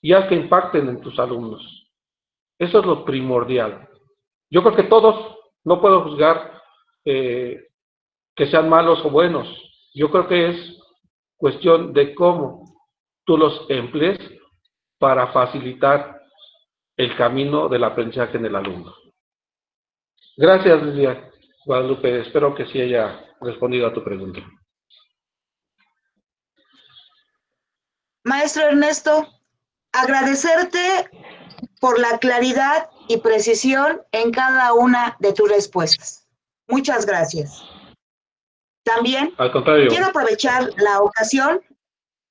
y haz que impacten en tus alumnos. Eso es lo primordial. Yo creo que todos, no puedo juzgar que sean malos o buenos. Yo creo que es cuestión de cómo tú los emplees para facilitar el camino del aprendizaje en el alumno. Gracias, Lilia Guadalupe. Espero que sí haya respondido a tu pregunta. Maestro Ernesto, agradecerte por la claridad y precisión en cada una de tus respuestas. Muchas gracias. También Al contrario, quiero aprovechar la ocasión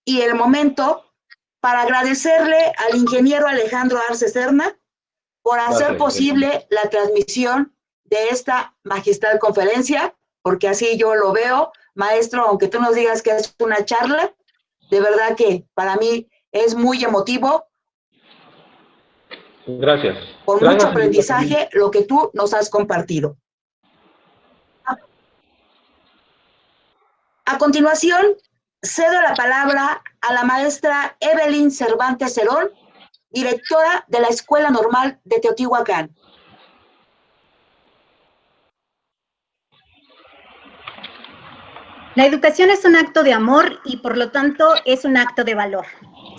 y el momento para agradecerle al ingeniero Alejandro Arce Serna por hacer posible la transmisión de esta magistral conferencia, porque así yo lo veo, maestro, aunque tú nos digas que es una charla, de verdad que para mí es muy emotivo. Gracias. Con Gracias, mucho aprendizaje lo que tú nos has compartido. A continuación, cedo la palabra a la maestra Evelyn Cervantes Cerón, directora de la Escuela Normal de Teotihuacán. La educación es un acto de amor y por lo tanto es un acto de valor.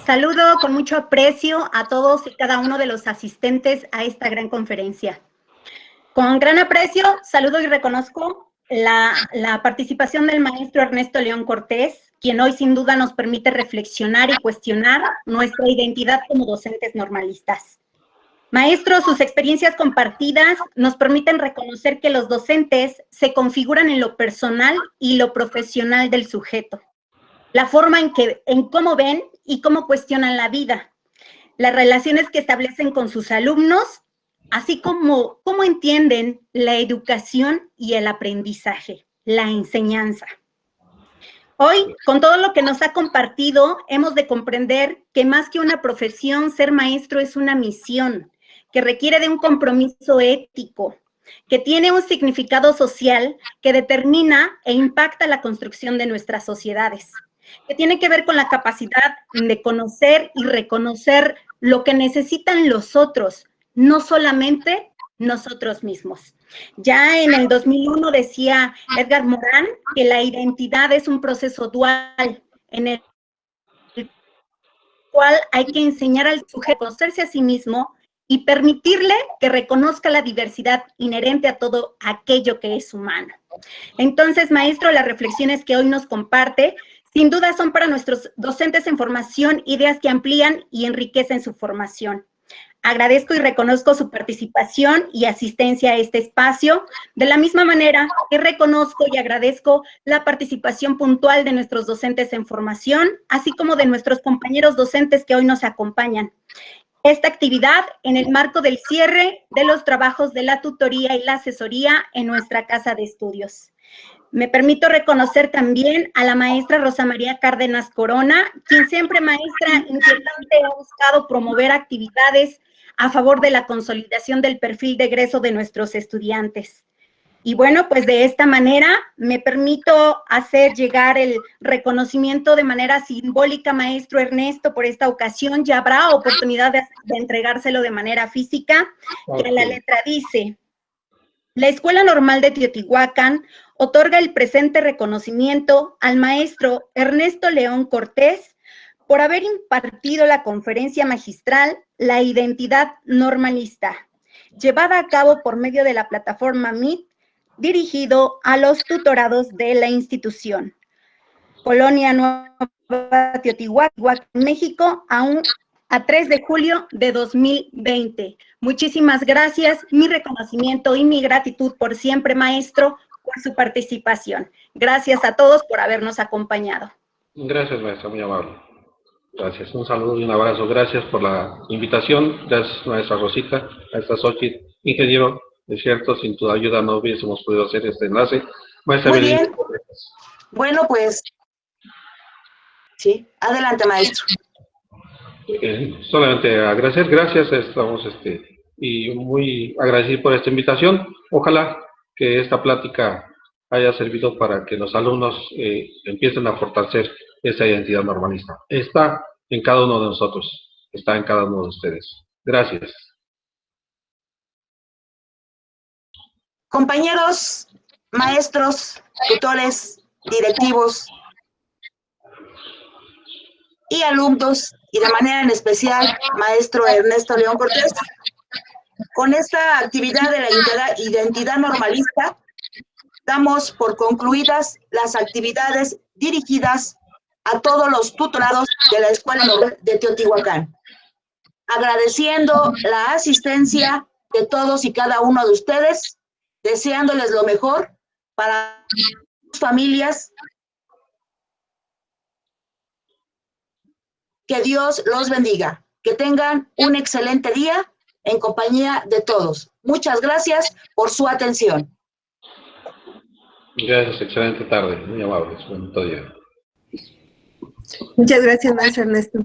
Saludo con mucho aprecio a todos y cada uno de los asistentes a esta gran conferencia. Con gran aprecio, saludo y reconozco la participación del maestro Ernesto León Cortés, quien hoy sin duda nos permite reflexionar y cuestionar nuestra identidad como docentes normalistas. Maestro, sus experiencias compartidas nos permiten reconocer que los docentes se configuran en lo personal y lo profesional del sujeto. La forma en cómo ven y cómo cuestionan la vida, las relaciones que establecen con sus alumnos, así como cómo entienden la educación y el aprendizaje, la enseñanza. Hoy, con todo lo que nos ha compartido, hemos de comprender que más que una profesión, ser maestro es una misión que requiere de un compromiso ético, que tiene un significado social que determina e impacta la construcción de nuestras sociedades, que tiene que ver con la capacidad de conocer y reconocer lo que necesitan los otros, no solamente nosotros mismos. Ya en el 2001 decía Edgar Morin que la identidad es un proceso dual en el cual hay que enseñar al sujeto a conocerse a sí mismo y permitirle que reconozca la diversidad inherente a todo aquello que es humano. Entonces, maestro, las reflexiones que hoy nos comparte, sin duda son para nuestros docentes en formación ideas que amplían y enriquecen su formación. Agradezco y reconozco su participación y asistencia a este espacio, de la misma manera que reconozco y agradezco la participación puntual de nuestros docentes en formación, así como de nuestros compañeros docentes que hoy nos acompañan. Esta actividad en el marco del cierre de los trabajos de la tutoría y la asesoría en nuestra casa de estudios. Me permito reconocer también a la maestra Rosa María Cárdenas Corona, quien siempre, maestra inquietante, ha buscado promover actividades a favor de la consolidación del perfil de egreso de nuestros estudiantes. Y bueno, pues de esta manera me permito hacer llegar el reconocimiento de manera simbólica, maestro Ernesto, por esta ocasión. Ya habrá oportunidad de entregárselo de manera física, que la letra dice: la Escuela Normal de Teotihuacán otorga el presente reconocimiento al maestro Ernesto León Cortés por haber impartido la conferencia magistral La Identidad Normalista, llevada a cabo por medio de la plataforma Meet, dirigido a los tutorados de la institución. Colonia Nueva Teotihuacán, México, aún a 3 de julio de 2020. Muchísimas gracias, mi reconocimiento y mi gratitud por siempre, maestro, por su participación. Gracias a todos por habernos acompañado. Gracias, maestra, muy amable. Gracias, un saludo y un abrazo. Gracias por la invitación. Gracias, maestra Rosita, maestra Xochitl, ingeniero. Es cierto, sin tu ayuda no hubiésemos podido hacer este enlace. Maestra Muy Evelyn. bien. Bueno, pues, sí, adelante, maestro. Solamente agradecer, gracias, estamos y muy agradecidos por esta invitación. Ojalá que esta plática haya servido para que los alumnos empiecen a fortalecer esa identidad normalista. Está en cada uno de nosotros, está en cada uno de ustedes. Gracias. Compañeros, maestros, tutores, directivos y alumnos, y de manera en especial, maestro Ernesto León Cortés, con esta actividad de la identidad normalista, damos por concluidas las actividades dirigidas a todos los tutorados de la Escuela Normal de Teotihuacán, agradeciendo la asistencia de todos y cada uno de ustedes, deseándoles lo mejor para sus familias. Que Dios los bendiga. Que tengan un excelente día en compañía de todos. Muchas gracias por su atención. Gracias, excelente tarde, muy amables, buen día. Muchas gracias, maestro Ernesto.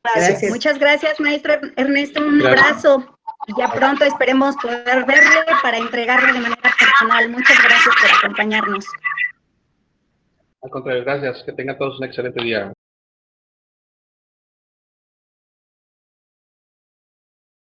Gracias. Muchas gracias, maestro Ernesto. Un abrazo. Y ya pronto esperemos poder verle para entregarle de manera personal. Muchas gracias por acompañarnos. Al contrario, gracias. Que tengan todos un excelente día.